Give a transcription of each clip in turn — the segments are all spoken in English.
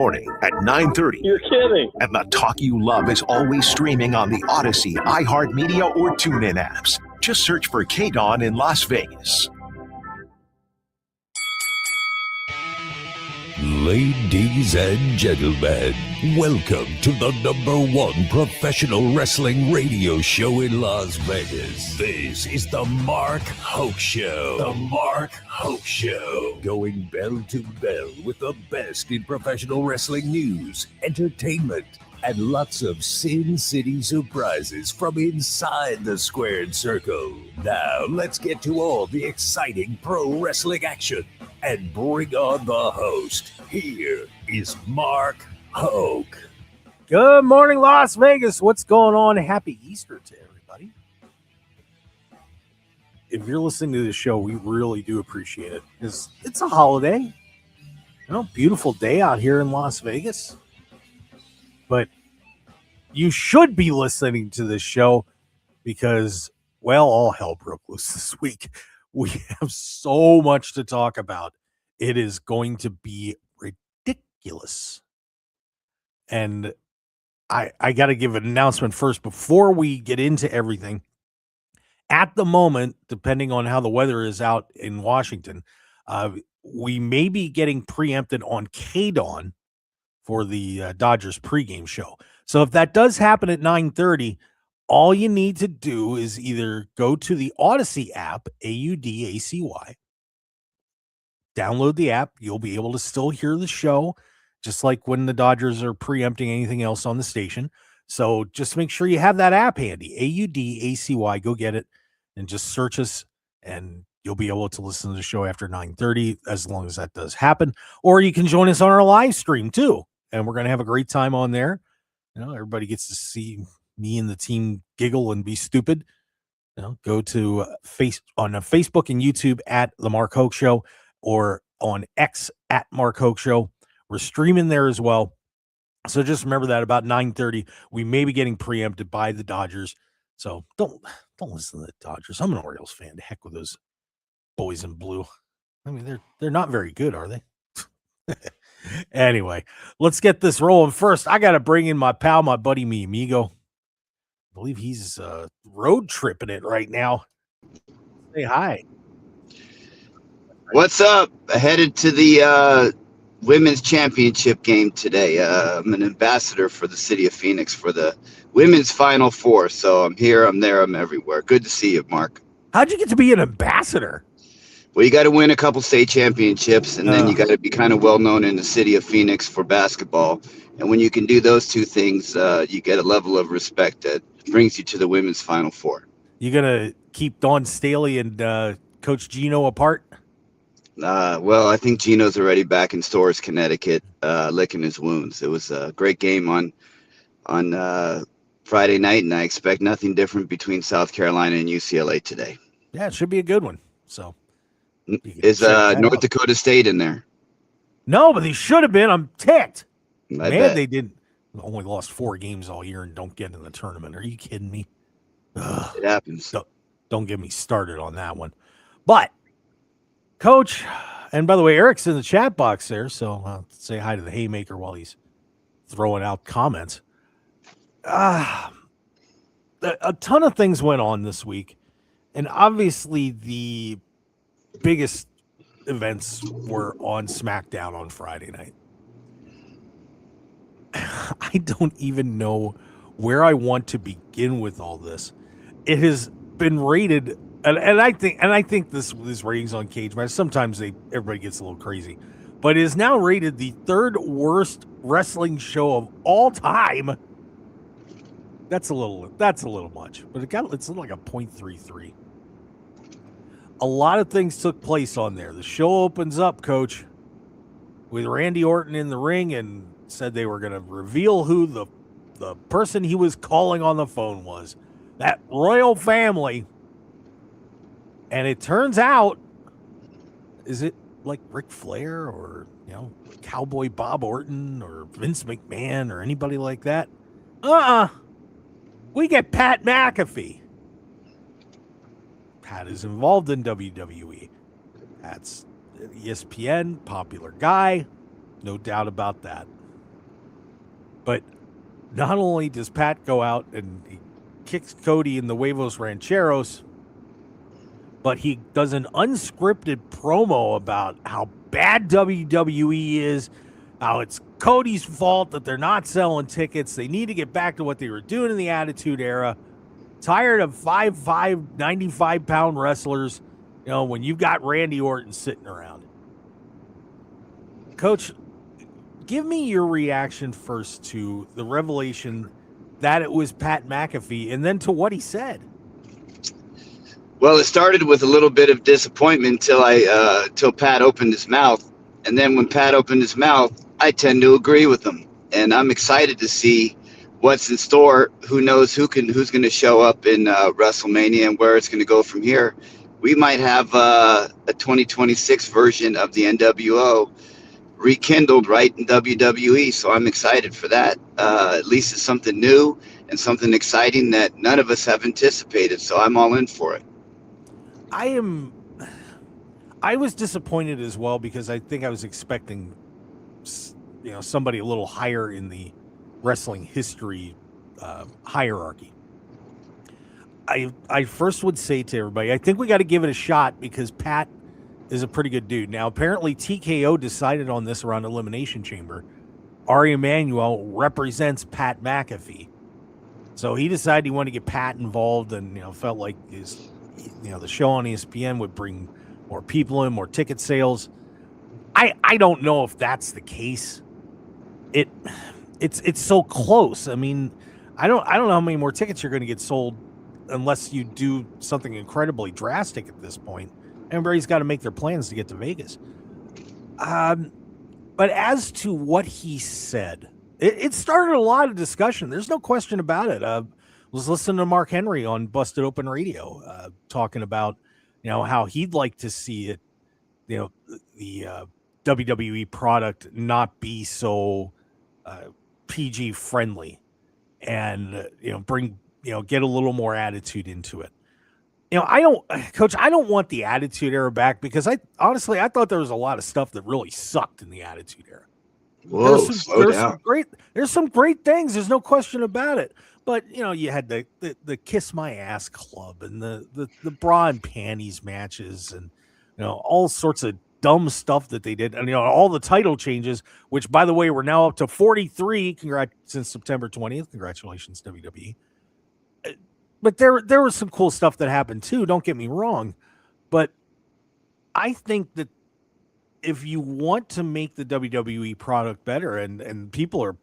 Morning at 9:30. You're kidding. And the talk you love is always streaming on the Odyssey, iHeartMedia, or TuneIn apps. Just search for KDAWN in Las Vegas. Ladies and gentlemen, welcome to the #1 professional wrestling radio show in Las Vegas. This is the Mark Hoke Show. The Mark Hoke Show. Going bell to bell with the best in professional wrestling news, entertainment, and lots of Sin City surprises from inside the squared circle. Now, let's get to all the exciting pro wrestling action and bring on the host. Here is Mark Hoke. Good morning, Las Vegas. What's going on? Happy Easter to everybody. If you're listening to the show, we really do appreciate it because it's a holiday. You know, beautiful day out here in Las Vegas. But you should be listening to this show because, well, all hell broke loose this week. We have so much to talk about. It is going to be ridiculous. And I got to give an announcement first before we get into everything. At the moment, depending on how the weather is out in Washington, we may be getting preempted on KDAWN for the Dodgers pregame show. So if that does happen at 9:30, all you need to do is either go to the Odyssey app, AUDACY, download the app. You'll be able to still hear the show, just like when the Dodgers are preempting anything else on the station. So just make sure you have that app handy, AUDACY. Go get it and just search us, and you'll be able to listen to the show after 9:30 as long as that does happen. Or you can join us on our live stream too, and we're going to have a great time on there. You know, everybody gets to see me and the team giggle and be stupid. You know, go to Facebook and YouTube at The Mark Hoke Show or on X at Mark Hoke Show. We're streaming there as well. So just remember that about 9:30, we may be getting preempted by the Dodgers. So don't listen to the Dodgers. I'm an Orioles fan. To heck with those boys in blue. I mean, they're not very good, are they? Anyway, let's get this rolling. First, I got to bring in my pal, my buddy, mi amigo. I believe he's road tripping it right now. Say hi. What's up? Headed to the women's championship game today. I'm an ambassador for the city of Phoenix for the women's Final Four. So I'm here, I'm there, I'm everywhere. Good to see you, Mark. How'd you get to be an ambassador? Well, you got to win a couple state championships, and then you got to be kind of well known in the city of Phoenix for basketball. And when you can do those two things, you get a level of respect that brings you to the women's Final Four. You gonna keep Dawn Staley and Coach Gino apart? Well, I think Gino's already back in Storrs, Connecticut, licking his wounds. It was a great game on Friday night, and I expect nothing different between South Carolina and UCLA today. Yeah, it should be a good one. So. Is North Dakota State in there? No, but they should have been. I'm ticked. I bet. They didn't. Only lost 4 games all year and don't get in the tournament. Are you kidding me? Ugh. It happens. Don't get me started on that one. But, Coach, and by the way, Eric's in the chat box there, so say hi to the Haymaker while he's throwing out comments. A ton of things went on this week, and obviously the biggest events were on SmackDown on Friday night. I don't even know where I want to begin with all this. It has been rated, and I think this ratings on Cage Match, sometimes everybody gets a little crazy, but it is now rated the 3rd worst wrestling show of all time. That's a little much, but it's like a 0.33. A lot of things took place on there. The show opens up, Coach, with Randy Orton in the ring and said they were going to reveal who the person he was calling on the phone was. That royal family. And it turns out, is it like Ric Flair or, Cowboy Bob Orton or Vince McMahon or anybody like that? We get Pat McAfee. Pat is involved in WWE. Pat's ESPN, popular guy. No doubt about that. But not only does Pat go out and he kicks Cody in the Huevos Rancheros, but he does an unscripted promo about how bad WWE is, how it's Cody's fault that they're not selling tickets. They need to get back to what they were doing in the Attitude Era. Tired of 5'5", 95-pound wrestlers, when you've got Randy Orton sitting around. Coach, give me your reaction first to the revelation that it was Pat McAfee, and then to what he said. Well, it started with a little bit of disappointment till Pat opened his mouth, and then when Pat opened his mouth, I tend to agree with him, and I'm excited to see what's in store. Who knows who's going to show up in WrestleMania and where it's going to go from here. We might have a 2026 version of the NWO rekindled right in WWE, so I'm excited for that. At least it's something new and something exciting that none of us have anticipated, so I'm all in for it. I was disappointed as well because I think I was expecting, somebody a little higher in the wrestling history hierarchy. I first would say to everybody, I think we got to give it a shot because Pat is a pretty good dude. Now, apparently TKO decided on this around Elimination Chamber. Ari Emanuel represents Pat McAfee. So he decided he wanted to get Pat involved and, felt like the show on ESPN would bring more people in, more ticket sales. I don't know if that's the case. It's so close. I mean, I don't know how many more tickets you're going to get sold unless you do something incredibly drastic at this point. Everybody's got to make their plans to get to Vegas. But as to what he said, it started a lot of discussion. There's no question about it. I was listening to Mark Henry on Busted Open Radio talking about, how he'd like to see it, the WWE product not be so PG friendly and, get a little more attitude into it. I don't want the Attitude Era back because I thought there was a lot of stuff that really sucked in the Attitude Era. Whoa, slow down. There's some great things. There's no question about it. But you had the Kiss My Ass Club and the bra and panties matches and all sorts of dumb stuff that they did, and all the title changes, which by the way we're now up to 43. Congrats since September 20th. Congratulations, WWE. But there was some cool stuff that happened too. Don't get me wrong, but I think that if you want to make the WWE product better, and people are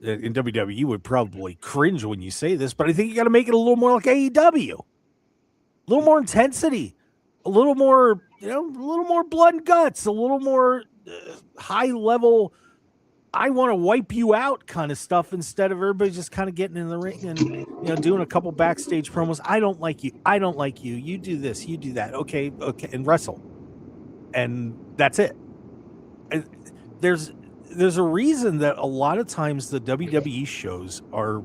in WWE would probably cringe when you say this, but I think you got to make it a little more like AEW, a little more intensity, a little more, a little more blood and guts, a little more high level. I want to wipe you out kind of stuff instead of everybody just kind of getting in the ring and doing a couple backstage promos. I don't like you. I don't like you. You do this. You do that. Okay, and wrestle, and that's it. And there's a reason that a lot of times the WWE shows are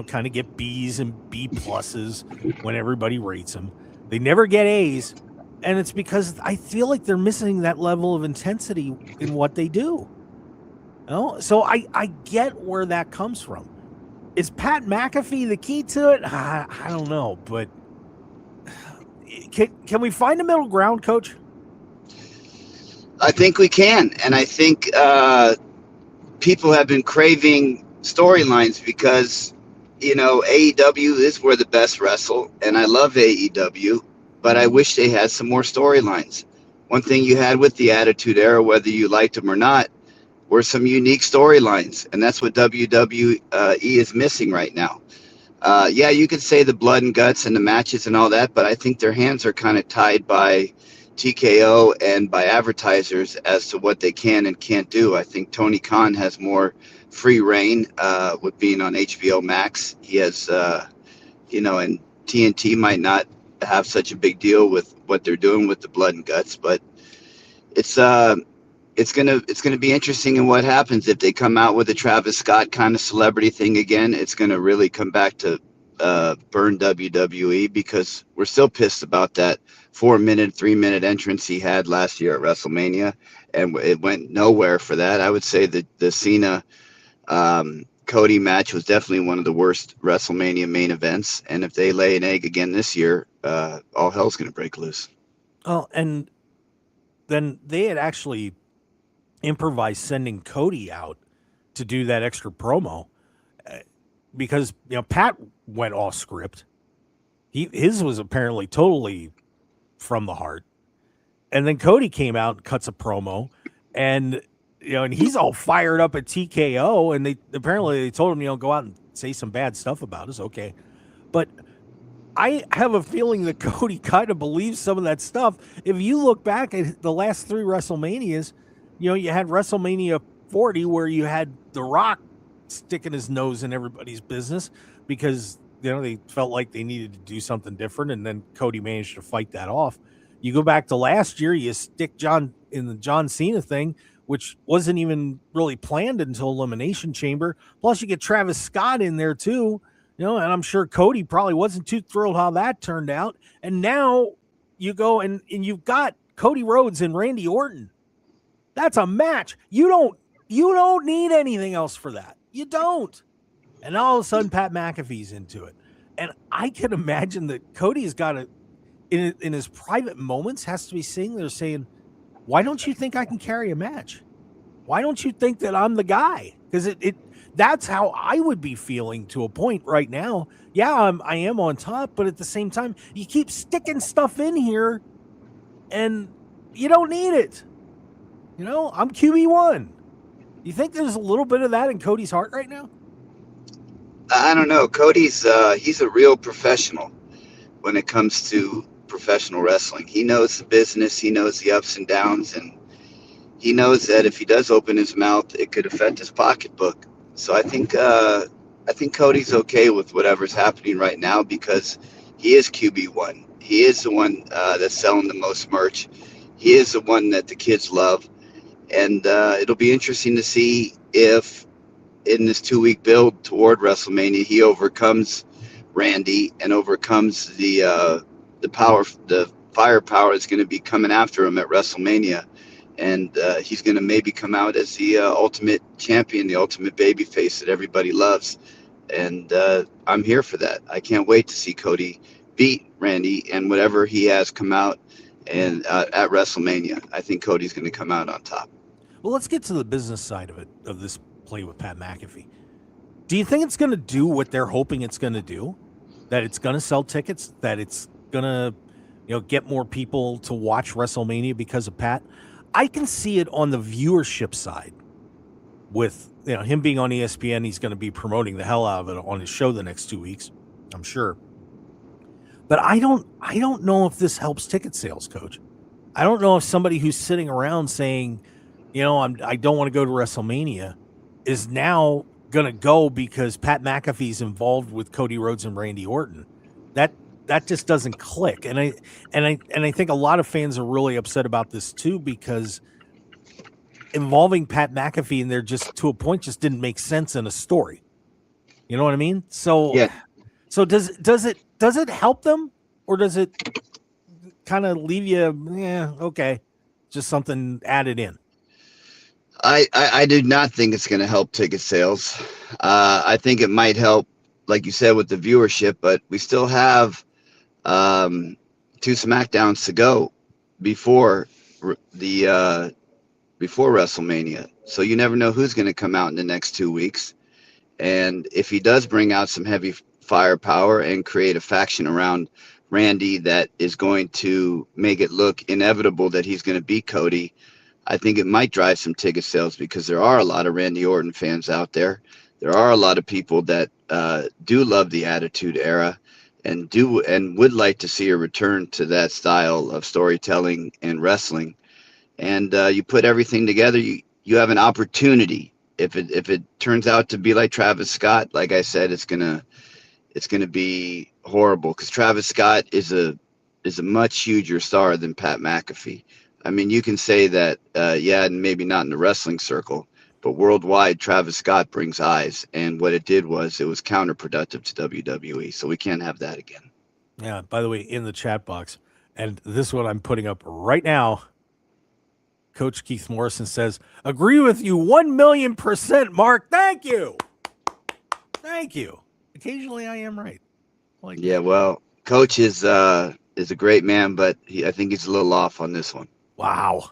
kind of get B's and B pluses when everybody rates them. They never get A's, and it's because I feel like they're missing that level of intensity in what they do. So I get where that comes from. Is Pat McAfee the key to it? I don't know, but can we find a middle ground, Coach? I think we can, and I think people have been craving storylines because AEW is where the best wrestle, and I love AEW, but I wish they had some more storylines. One thing you had with the Attitude Era, whether you liked them or not, were some unique storylines, and that's what WWE is missing right now. Yeah, you could say the blood and guts and the matches and all that, but I think their hands are kind of tied by TKO and by advertisers as to what they can and can't do. I think Tony Khan has more free reign with being on HBO Max. He has, and TNT might not have such a big deal with what they're doing with the blood and guts, but it's gonna be interesting in what happens if they come out with a Travis Scott kind of celebrity thing again. It's gonna really come back to burn WWE because we're still pissed about that 3-minute entrance he had last year at WrestleMania, and it went nowhere for that. I would say that the Cena Cody match was definitely one of the worst WrestleMania main events. And if they lay an egg again this year, all hell's going to break loose. Oh, and then they had actually improvised sending Cody out to do that extra promo because Pat went off script. His was apparently totally from the heart, and then Cody came out and cuts a promo, and and he's all fired up at TKO, and they told him go out and say some bad stuff about us. Okay, but I have a feeling that Cody kind of believes some of that stuff. If you look back at the last 3 WrestleManias, you had WrestleMania 40 where you had The Rock sticking his nose in everybody's business because, they felt like they needed to do something different, and then Cody managed to fight that off. You go back to last year, you stick John in the John Cena thing, which wasn't even really planned until Elimination Chamber. Plus, you get Travis Scott in there too. And I'm sure Cody probably wasn't too thrilled how that turned out. And now you go and you've got Cody Rhodes and Randy Orton. That's a match. You don't need anything else for that. You don't. And all of a sudden, Pat McAfee's into it. And I can imagine that Cody's got to, in his private moments, has to be sitting there saying, why don't you think I can carry a match? Why don't you think that I'm the guy? Because that's how I would be feeling to a point right now. Yeah, I am on top, but at the same time, you keep sticking stuff in here, and you don't need it. I'm QB1. You think there's a little bit of that in Cody's heart right now? I don't know. Cody's he's a real professional when it comes to professional wrestling. He knows the business. He knows the ups and downs, and he knows that if he does open his mouth, it could affect his pocketbook. So I think Cody's okay with whatever's happening right now because he is QB1. He is the one that's selling the most merch. He is the one that the kids love. And it'll be interesting to see if in this 2-week build toward WrestleMania, he overcomes Randy and overcomes the firepower that's going to be coming after him at WrestleMania. And he's going to maybe come out as the ultimate champion, the ultimate babyface that everybody loves. And I'm here for that. I can't wait to see Cody beat Randy and whatever he has come out and at WrestleMania. I think Cody's going to come out on top. Well, let's get to the business side of this play with Pat McAfee. Do you think it's going to do what they're hoping it's going to do? That it's going to sell tickets? That it's going to get more people to watch WrestleMania because of Pat? I can see it on the viewership side with him being on ESPN. He's going to be promoting the hell out of it on his show the next 2 weeks, I'm sure. But I don't know if this helps ticket sales, Coach. I don't know if somebody who's sitting around saying, I don't want to go to WrestleMania is now going to go because Pat McAfee's involved with Cody Rhodes and Randy Orton. That just doesn't click. And I think a lot of fans are really upset about this too, because involving Pat McAfee in there just to a point just didn't make sense in a story. You know what I mean? So yeah. So does it help them, or does it kind of leave you, okay, just something added in? I do not think it's going to help ticket sales. I think it might help, like you said, with the viewership, but we still have 2 SmackDowns to go before WrestleMania. So you never know who's going to come out in the next 2 weeks. And if he does bring out some heavy firepower and create a faction around Randy that is going to make it look inevitable that he's going to beat Cody, I think it might drive some ticket sales because there are a lot of Randy Orton fans out there. There are a lot of people that do love the Attitude Era and would like to see a return to that style of storytelling and wrestling. And you put everything together, you have an opportunity. If it turns out to be like Travis Scott, like I said, it's gonna be horrible because Travis Scott is a much huger star than Pat McAfee. I mean, you can say that, and maybe not in the wrestling circle, but worldwide, Travis Scott brings eyes. And what it did was it was counterproductive to WWE. So we can't have that again. Yeah, by the way, in the chat box, and this is what I'm putting up right now, Coach Keith Morrison says, agree with you 1,000,000%, Mark. Thank you. Thank you. Occasionally I am right. Yeah, well, Coach is a great man, but I think he's a little off on this one. Wow.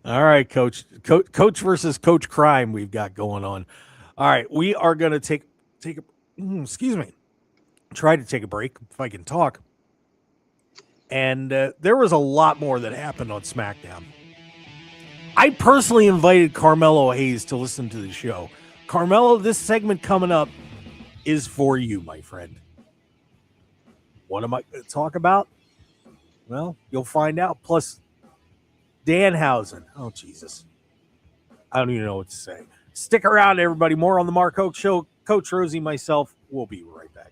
All right, Coach. Coach versus Coach Crime we've got going on. All right, we are going to take try to take a break if I can talk. And there was a lot more that happened on SmackDown. I personally invited Carmelo Hayes to listen to the show. Carmelo, this segment coming up is for you, my friend. What am I going to talk about? Well, you'll find out. Plus, Danhausen. Oh, Jesus. I don't even know what to say. Stick around, everybody. More on the Mark Hoke Show. Coach Rosey, myself, we'll be right back.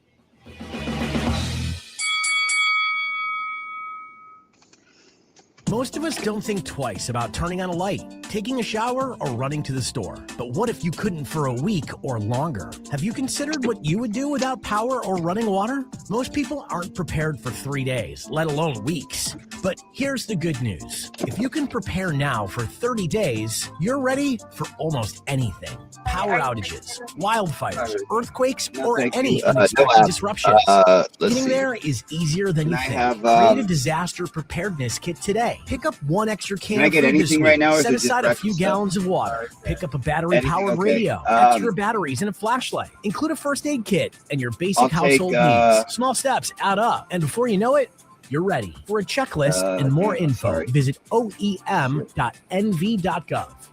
Most of us don't think twice about turning on a light, taking a shower, or running to the store. But what if you couldn't for a week or longer? Have you considered what you would do without power or running water? Most people aren't prepared for 3 days, let alone weeks. But here's the good news. If you can prepare now for 30 days, you're ready for almost anything. Power outages, wildfires, earthquakes, or any unexpected disruptions. Getting there is easier than you think. Create a disaster preparedness kit today. Pick up one extra can of food this week. Right now, set aside a few gallons of water. Pick up a battery-powered radio, extra batteries, and a flashlight. Include a first aid kit and your basic household needs. Small steps add up, and before you know it, you're ready. For a checklist and more info, visit oem.nv.gov.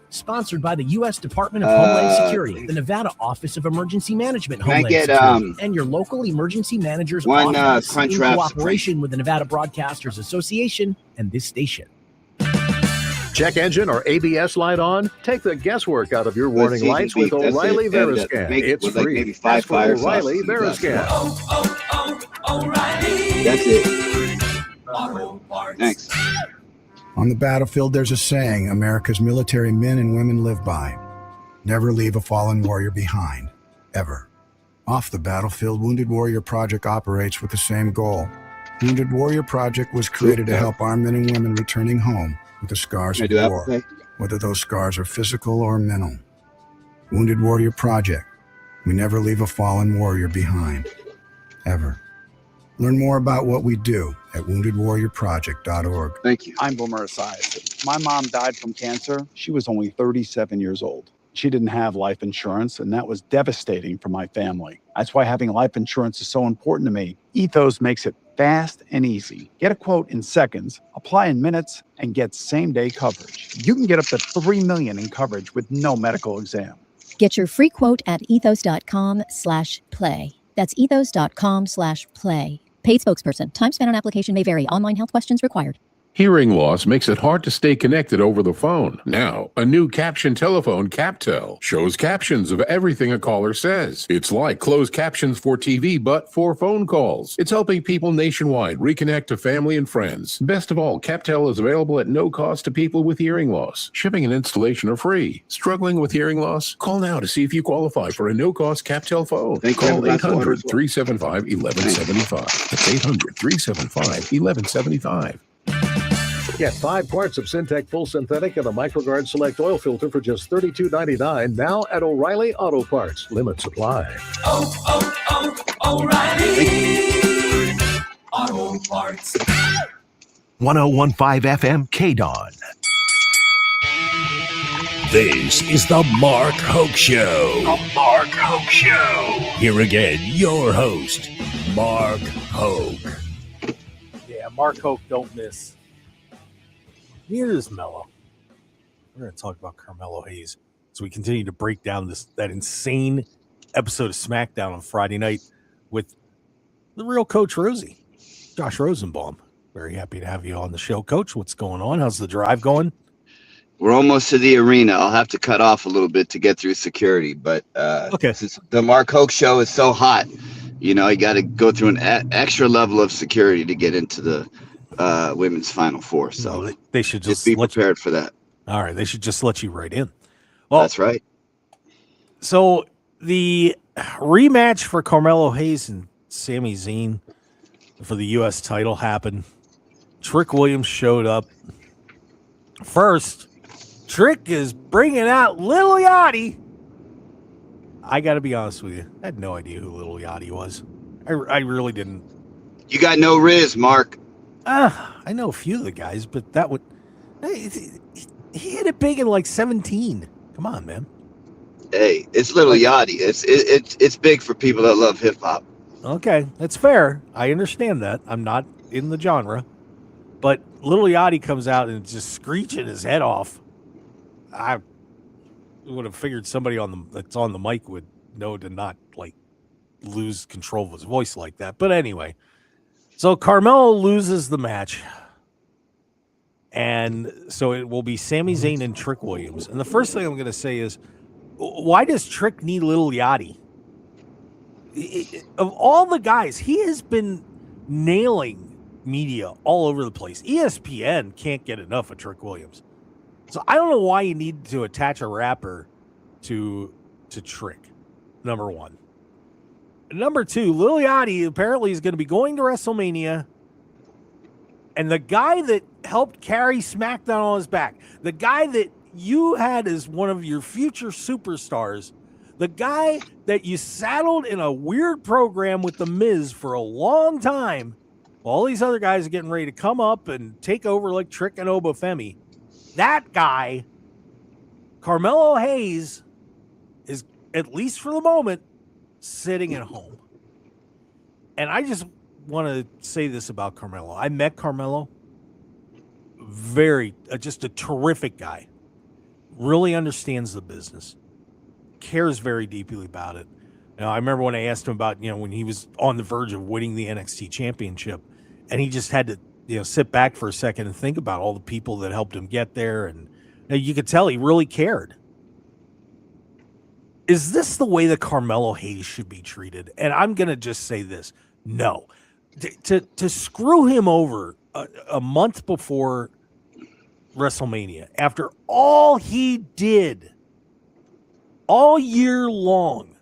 Sponsored by the U.S. Department of Homeland Security, the Nevada Office of Emergency Management, Homeland Security, and your local emergency manager's office in cooperation with the Nevada Broadcasters Association and this station. Check engine or ABS light on? Take the guesswork out of your warning lights with O'Reilly Veriscan. It's free. Ask for O'Reilly Veriscan. O'Reilly. That's it. Auto Parts. Thanks. On the battlefield, there's a saying America's military men and women live by. Never leave a fallen warrior behind. Ever. Off the battlefield, Wounded Warrior Project operates with the same goal. Wounded Warrior Project was created to help our men and women returning home with the scars of war, whether those scars are physical or mental. Wounded Warrior Project. We never leave a fallen warrior behind. Ever. Learn more about what we do at woundedwarriorproject.org. Thank you. I'm Boomer Esiason. My mom died from cancer. She was only 37 years old. She didn't have life insurance, and that was devastating for my family. That's why having life insurance is so important to me. Ethos makes it fast and easy. Get a quote in seconds, apply in minutes, and get same-day coverage. You can get up to $3 million in coverage with no medical exam. Get your free quote at ethos.com/play. That's ethos.com/play. Paid spokesperson. Time spent on application may vary. Online health questions required. Hearing loss makes it hard to stay connected over the phone. Now, a new caption telephone, CapTel, shows captions of everything a caller says. It's like closed captions for TV, but for phone calls. It's helping people nationwide reconnect to family and friends. Best of all, CapTel is available at no cost to people with hearing loss. Shipping and installation are free. Struggling with hearing loss? Call now to see if you qualify for a no-cost CapTel phone. Call 800-375-1175. That's 800-375-1175. Get 5 quarts of Syntec Full Synthetic and a MicroGuard Select Oil Filter for just $32.99 now at O'Reilly Auto Parts. Limit supply. O'Reilly Auto Parts. 1015 FM KDAWN. This is the Mark Hoke Show. The Mark Hoke Show. Here again, your host, Mark Hoke. Yeah, Mark Hoke, don't miss. Here's Mello. We're going to talk about Carmelo Hayes as we continue to break down that insane episode of SmackDown on Friday night with the real Coach Rosey, Josh Rosenbaum. Very happy to have you on the show, Coach. What's going on? How's the drive going? We're almost to the arena. I'll have to cut off a little bit to get through security, but since the Mark Hoke Show is so hot, you got to go through an extra level of security to get into the women's Final Four. So they should just be prepared for that. All right. They should just let you right in. Well, that's right. So the rematch for Carmelo Hayes and Sami Zayn for the U.S. title happened. Trick Williams showed up. First, Trick is bringing out Lil Yachty. I got to be honest with you. I had no idea who Little Yachty was. I really didn't. You got no riz, Mark. I know a few of the guys, but that would. He hit it big in like 17. Come on, man. Hey, it's Little Yachty. It's big for people that love hip hop. Okay, that's fair. I understand that. I'm not in the genre, but Little Yachty comes out and just screeching his head off. I would have figured somebody that's on the mic would know to not like lose control of his voice like that. But anyway, so Carmelo loses the match. And so it will be Sami Zayn and Trick Williams. And the first thing I'm going to say is, why does Trick need Little Yachty? Of all the guys, he has been nailing media all over the place. ESPN can't get enough of Trick Williams. So I don't know why you need to attach a rapper to Trick, number one. Number two, Lil Yachty apparently is going to be going to WrestleMania. And the guy that helped carry SmackDown on his back, the guy that you had as one of your future superstars, the guy that you saddled in a weird program with The Miz for a long time, while all these other guys are getting ready to come up and take over like Trick and Obafemi, that guy, Carmelo Hayes, is, at least for the moment, sitting at home. And I just want to say this about Carmelo. I met Carmelo. Just a terrific guy. Really understands the business. Cares very deeply about it. Now, I remember when I asked him about, when he was on the verge of winning the NXT championship, and he just had to, sit back for a second and think about all the people that helped him get there. And you could tell he really cared. Is this the way that Carmelo Hayes should be treated? And I'm going to just say this. No. To screw him over a month before WrestleMania, after all he did all year long,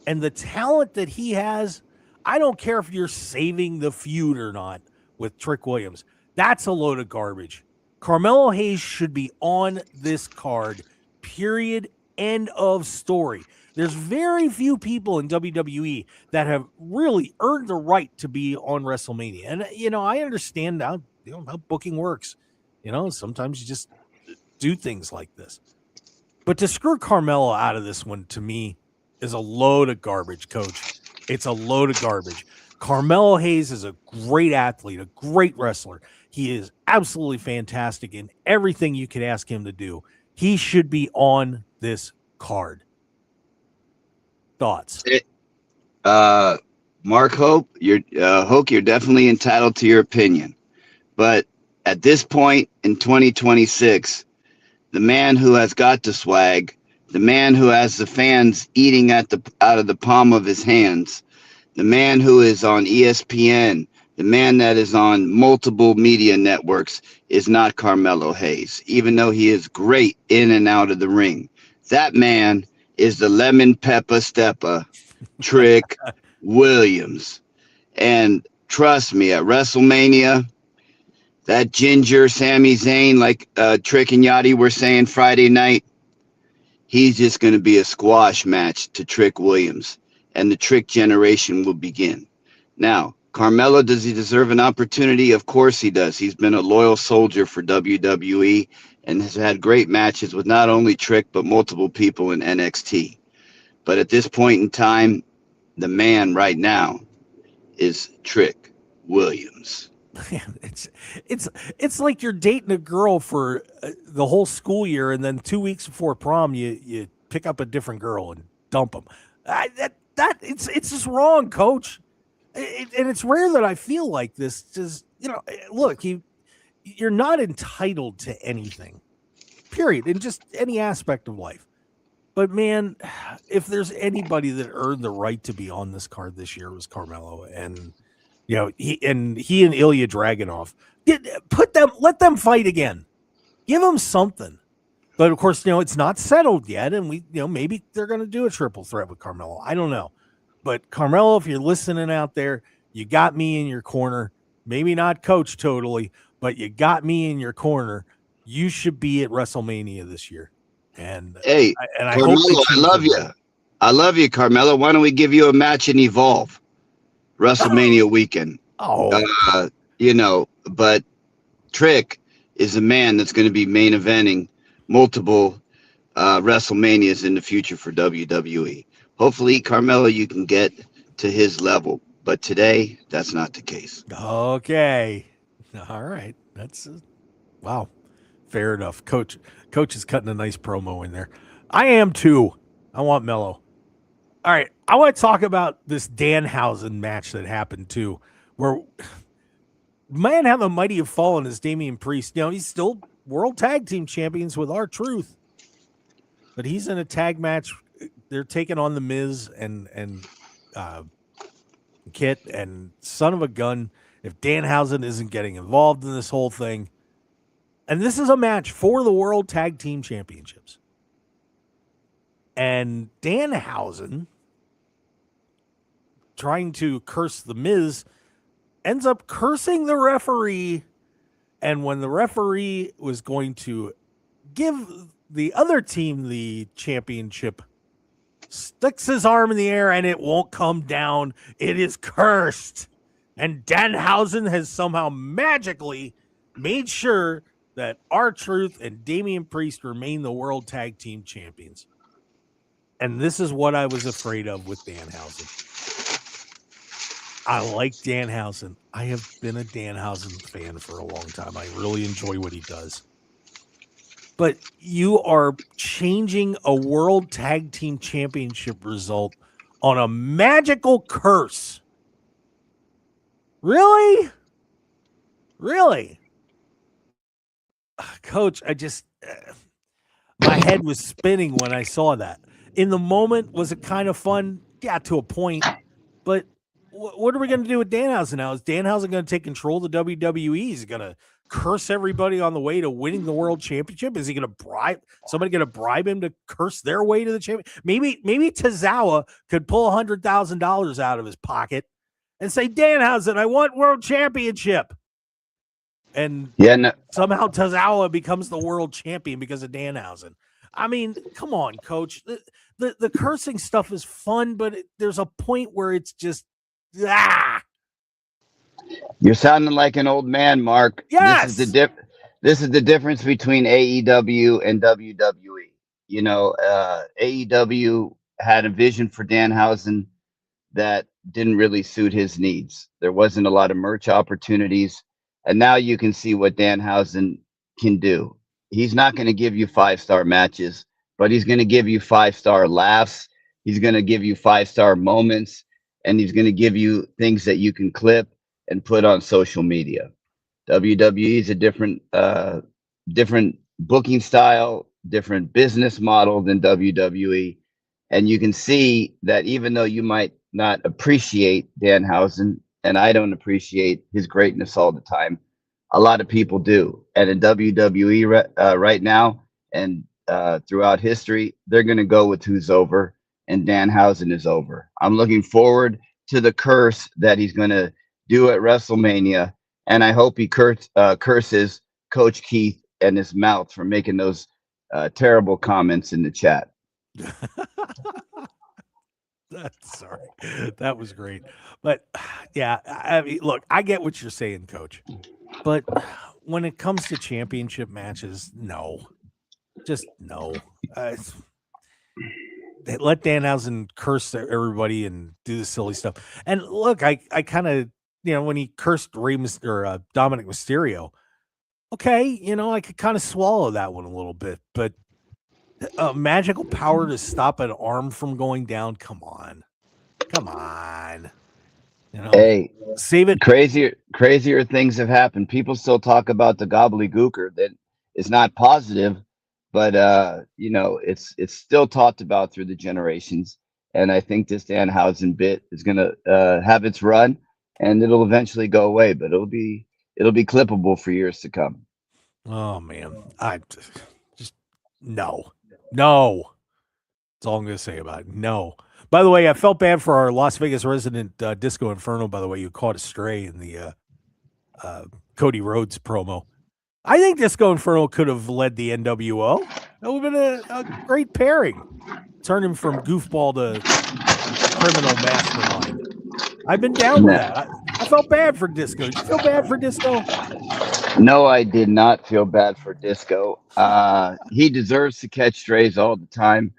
and the talent that he has, I don't care if you're saving the feud or not with Trick Williams. That's a load of garbage. Carmelo Hayes should be on this card, period, end of story. There's very few people in WWE that have really earned the right to be on WrestleMania. And, I understand how booking works. Sometimes you just do things like this. But to screw Carmelo out of this one, to me, is a load of garbage, Coach. It's a load of garbage. Carmelo Hayes is a great athlete, a great wrestler. He is absolutely fantastic in everything you could ask him to do. He should be on this card. Thoughts? Mark Hoke, you're definitely entitled to your opinion. But at this point in 2026, the man who has got the swag, the man who has the fans eating out of the palm of his hands, the man who is on ESPN, the man that is on multiple media networks is not Carmelo Hayes, even though he is great in and out of the ring. That man is the lemon pepper stepper, Trick Williams. And trust me, at WrestleMania, that ginger Sami Zayn, like Trick and Yachty were saying Friday night, he's just going to be a squash match to Trick Williams, and the Trick generation will begin. Now, Carmelo, does he deserve an opportunity? Of course he does. He's been a loyal soldier for WWE and has had great matches with not only Trick, but multiple people in NXT. But at this point in time, the man right now is Trick Williams. It's like you're dating a girl for the whole school year, and then 2 weeks before prom, you pick up a different girl and dump them. It's just wrong, Coach. And it's rare that I feel like this. Just look, you're not entitled to anything, period, in just any aspect of life. But man, if there's anybody that earned the right to be on this card this year, it was Carmelo, and he and Ilya Dragunov. Let them fight again. Give them something. But of course, it's not settled yet, and maybe they're going to do a triple threat with Carmelo. I don't know. But Carmelo, if you're listening out there, you got me in your corner. Maybe not Coach totally, but you got me in your corner. You should be at WrestleMania this year. And hey, I Carmelo, hope I love you. I love you, Carmelo. Why don't we give you a match in Evolve, WrestleMania weekend? But Trick is a man that's going to be main eventing multiple WrestleManias in the future for WWE. Hopefully, Carmelo, you can get to his level. But today, that's not the case. Okay. All right. That's wow. Fair enough. Coach is cutting a nice promo in there. I am too. I want Mello. All right. I want to talk about this Danhausen match that happened too, where man how the mighty have fallen is Damian Priest. He's still world tag team champions with R-Truth. But he's in a tag match. They're taking on the Miz and Kit, and son of a gun, if Danhausen isn't getting involved in this whole thing. And this is a match for the World Tag Team Championships. And Danhausen, trying to curse the Miz, ends up cursing the referee. And when the referee was going to give the other team the championship, sticks his arm in the air and it won't come down. It is cursed. And Danhausen has somehow magically made sure that R-Truth and Damian Priest remain the World Tag Team Champions. And this is what I was afraid of with Danhausen. I like Danhausen. I have been a Danhausen fan for a long time. I really enjoy what he does. But you are changing a World Tag Team Championship result on a magical curse. Really? Really? Coach, my head was spinning when I saw that. In the moment, was it kind of fun? Yeah, to a point. But what are we going to do with Danhausen now? Is Danhausen going to take control of the WWE? Is he going to curse everybody on the way to winning the world championship? Is he going to bribe somebody? Going to bribe him to curse their way to the champion? Maybe Tozawa could pull $100,000 out of his pocket and say, Danhausen, I want world championship. And somehow Tozawa becomes the world champion because of Danhausen. I mean, come on, Coach. The cursing stuff is fun, but there's a point where it's just You're sounding like an old man, Mark. Yes. This is the difference between AEW and WWE. AEW had a vision for Danhausen that didn't really suit his needs. There wasn't a lot of merch opportunities. And now you can see what Danhausen can do. He's not going to give you 5-star matches, but he's going to give you 5-star laughs. He's going to give you 5-star moments, and he's going to give you things that you can clip and put on social media. WWE is a different booking style, different business model than WWE. And you can see that even though you might not appreciate Danhausen, and I don't appreciate his greatness all the time, a lot of people do. And in WWE right now and throughout history, they're going to go with who's over, and Danhausen is over. I'm looking forward to the curse that he's going to do at WrestleMania, and I hope he curses Coach Keith and his mouth for making those terrible comments in the chat. Sorry, that was great. But yeah, I mean, look, I get what you're saying, Coach. But when it comes to championship matches, no, just no. Let Danhausen curse everybody and do the silly stuff. And look, I kind of, when he cursed Dominic Mysterio, okay, I could kind of swallow that one a little bit. But magical power to stop an arm from going down, come on. Hey, save it. Crazier things have happened. People still talk about the gobbledygooker that is not positive, but it's still talked about through the generations. And I think this Danhausen bit is going to have its run, and it'll eventually go away. But it'll be clippable for years to come. Oh man, I just no. That's all I'm going to say about it. No. By the way, I felt bad for our Las Vegas resident Disco Inferno, by the way, you caught astray in the Cody Rhodes promo. I think Disco Inferno could have led the NWO. That would have been a great pairing. turn him from goofball to criminal mastermind. I've been down with that. I felt bad for Disco. Did you feel bad for Disco? No, I did not feel bad for Disco. He deserves to catch strays all the time.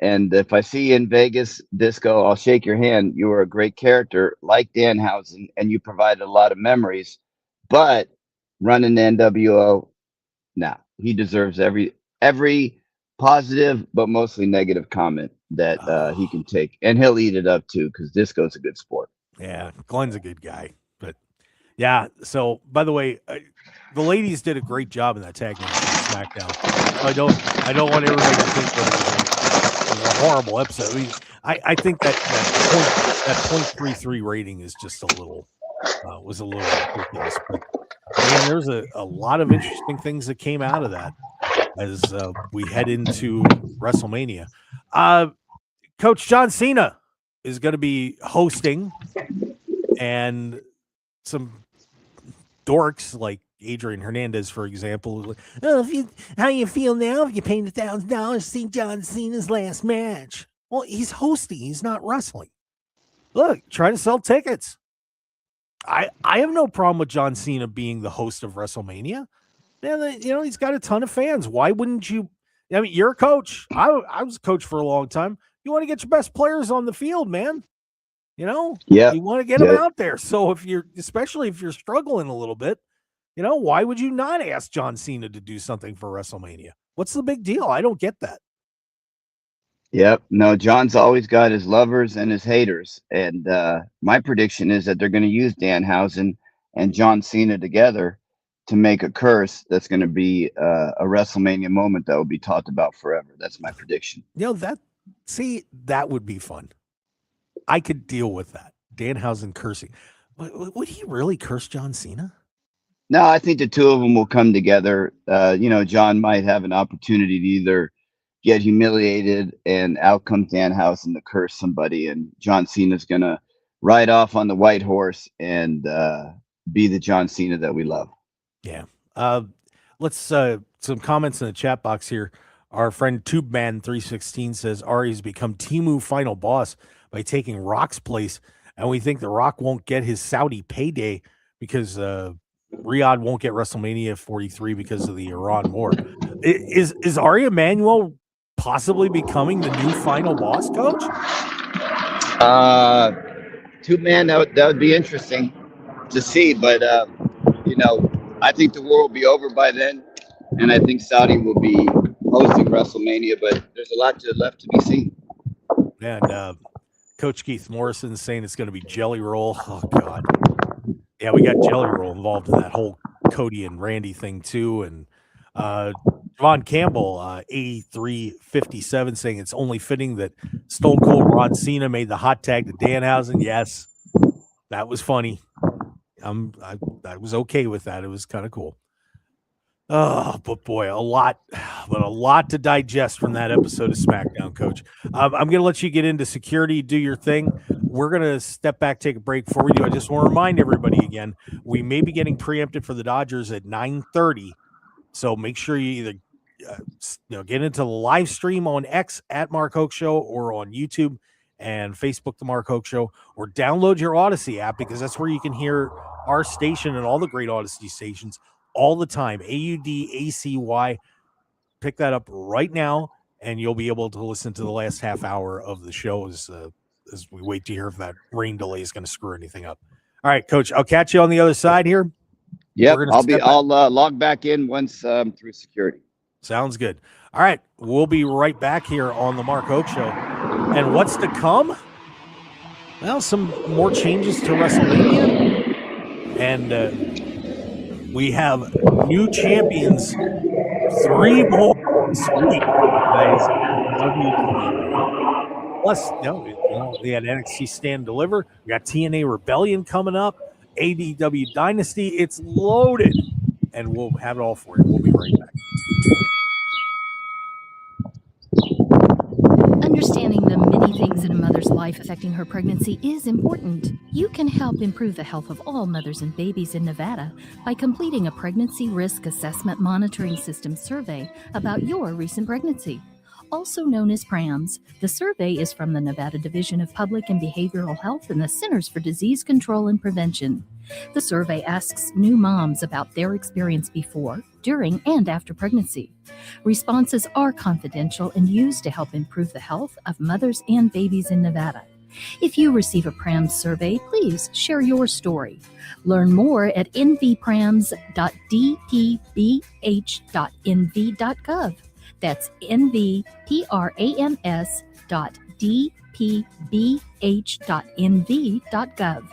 And if I see you in Vegas, Disco, I'll shake your hand. You were a great character like Danhausen, and you provided a lot of memories. But running the NWO, he deserves every positive, but mostly negative comment that he can take. And he'll eat it up, too, because Disco's a good sport. Yeah, Glenn's a good guy. But, yeah, so, by the way, the ladies did a great job in that tag match on SmackDown. I don't want everybody to think that it was a horrible episode. I mean, I think that 0.33 rating is just was a little ridiculous. But man, there's a lot of interesting things that came out of that as we head into WrestleMania. Coach John Cena is going to be hosting, and some dorks like Adrian Hernandez, for example. How you feel now if you paid $1,000 to see John Cena's last match? Well, he's hosting. He's not wrestling. Look, trying to sell tickets. I have no problem with John Cena being the host of WrestleMania. He's got a ton of fans. Why wouldn't you? I mean, you're a coach. I was a coach for a long time. You want to get your best players on the field, man. You want to get them out there. So especially if you're struggling a little bit, why would you not ask John Cena to do something for WrestleMania? What's the big deal? I don't get that. Yep. No, John's always got his lovers and his haters. And my prediction is that they're going to use Danhausen and John Cena together to make a curse that's going to be a WrestleMania moment that will be talked about forever. That's my prediction. That would be fun. I could deal with that. Danhausen cursing. Would he really curse John Cena? No, I think the two of them will come together. John might have an opportunity to either get humiliated and out comes Danhausen to curse somebody, and John Cena's going to ride off on the white horse and be the John Cena that we love. Yeah. Let's some comments in the chat box here. Our friend TubeMan316 says Ari's become Temu final boss by taking Rock's place, and we think the Rock won't get his Saudi payday because Riyadh won't get WrestleMania 43 because of the Iran war. Is Ari Emanuel possibly becoming the new final boss, Coach? TubeMan, that would be interesting to see, but I think the war will be over by then, and I think Saudi will be hosting WrestleMania, but there's a lot left to be seen. And Coach Keith Morrison saying it's going to be Jelly Roll. Oh, God. Yeah, we got Jelly Roll involved in that whole Cody and Randy thing, too. And Von Campbell, 8357, saying it's only fitting that Stone Cold Ron Cena made the hot tag to Danhausen. Yes, that was funny. I was okay with that. It was kind of cool. Oh, but boy, a lot to digest from that episode of SmackDown, Coach. I'm going to let you get into security, do your thing. We're going to step back, take a break. Before we do, I just want to remind everybody again, we may be getting preempted for the Dodgers at 9:30. So make sure you either get into the live stream on X at Mark Hoke Show or on YouTube and Facebook, The Mark Hoke Show, or download your Odyssey app because that's where you can hear our station and all the great Odyssey stations all the time. AUDACY. Pick that up right now, and you'll be able to listen to the last half hour of the show as we wait to hear if that rain delay is going to screw anything up. All right, Coach, I'll catch you on the other side here. Yep, I'll log back in once through security. Sounds good. All right, we'll be right back here on the Mark Hoke Show. And what's to come? Well, some more changes to WrestleMania. And we have new champions. 3 more this week, guys. Plus, they had NXT Stand and Deliver. We got TNA Rebellion coming up. ADW Dynasty. It's loaded. And we'll have it all for you. We'll be right back. Understanding the many things in a mother's life affecting her pregnancy is important. You can help improve the health of all mothers and babies in Nevada by completing a pregnancy risk assessment monitoring system survey about your recent pregnancy. also known as PRAMS. The survey is from the Nevada Division of Public and Behavioral Health and the Centers for Disease Control and Prevention. The survey asks new moms about their experience before, during, and after pregnancy. Responses are confidential and used to help improve the health of mothers and babies in Nevada. If you receive a PRAMS survey, please share your story. Learn more at nvprams.dpbh.nv.gov. That's nvprams.dpbh.nv.gov.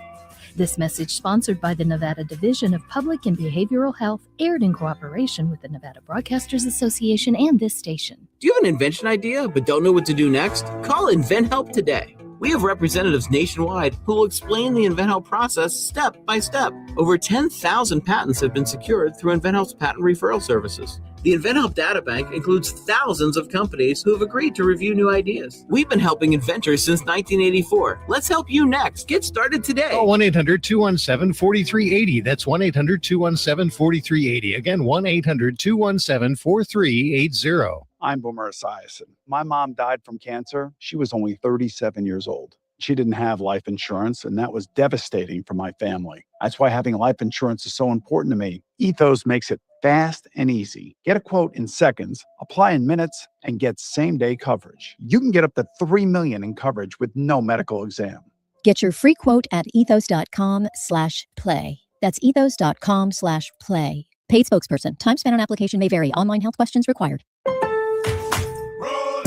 This message, sponsored by the Nevada Division of Public and Behavioral Health, aired in cooperation with the Nevada Broadcasters Association and this station. Do you have an invention idea but don't know what to do next? Call InventHelp today. We have representatives nationwide who will explain the InventHelp process step by step. Over 10,000 patents have been secured through InventHelp's patent referral services. The InventHelp data bank includes thousands of companies who have agreed to review new ideas. We've been helping inventors since 1984. Let's help you next. Get started today. Call 1-800-217-4380. That's 1-800-217-4380. Again, 1-800-217-4380. I'm Boomer Esiason. My mom died from cancer. She was only 37 years old. She didn't have life insurance, and that was devastating for my family. That's why having life insurance is so important to me. Ethos makes it fast and easy. Get a quote in seconds, apply in minutes, and get same-day coverage. You can get up to $3 million in coverage with no medical exam. Get your free quote at ethos.com/play. That's ethos.com/play. Paid spokesperson. Time spent on application may vary. Online health questions required.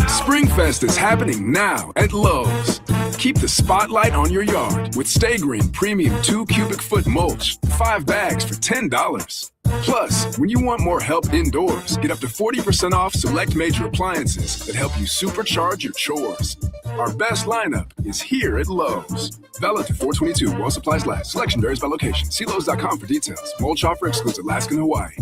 Springfest is happening now at Lowe's. Keep the spotlight on your yard with Stay Green Premium 2 cubic foot mulch, 5 bags for $10. Plus, when you want more help indoors, get up to 40% off select major appliances that help you supercharge your chores. Our best lineup is here at Lowe's. Valid to 4/22 while supplies last. Selection varies by location. See Lowe's.com for details. Mulch offer excludes Alaska and Hawaii.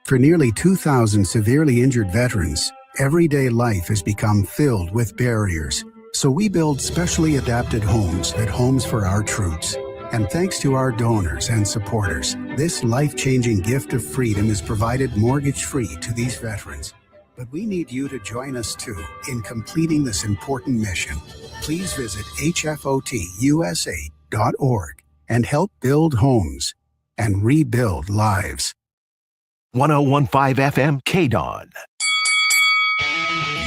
For nearly 2,000 severely injured veterans, everyday life has become filled with barriers. So we build specially adapted homes at Homes for Our Troops. And thanks to our donors and supporters, this life-changing gift of freedom is provided mortgage-free to these veterans. But we need you to join us too in completing this important mission. Please visit hfotusa.org and help build homes and rebuild lives. 1015 FM KDAWN.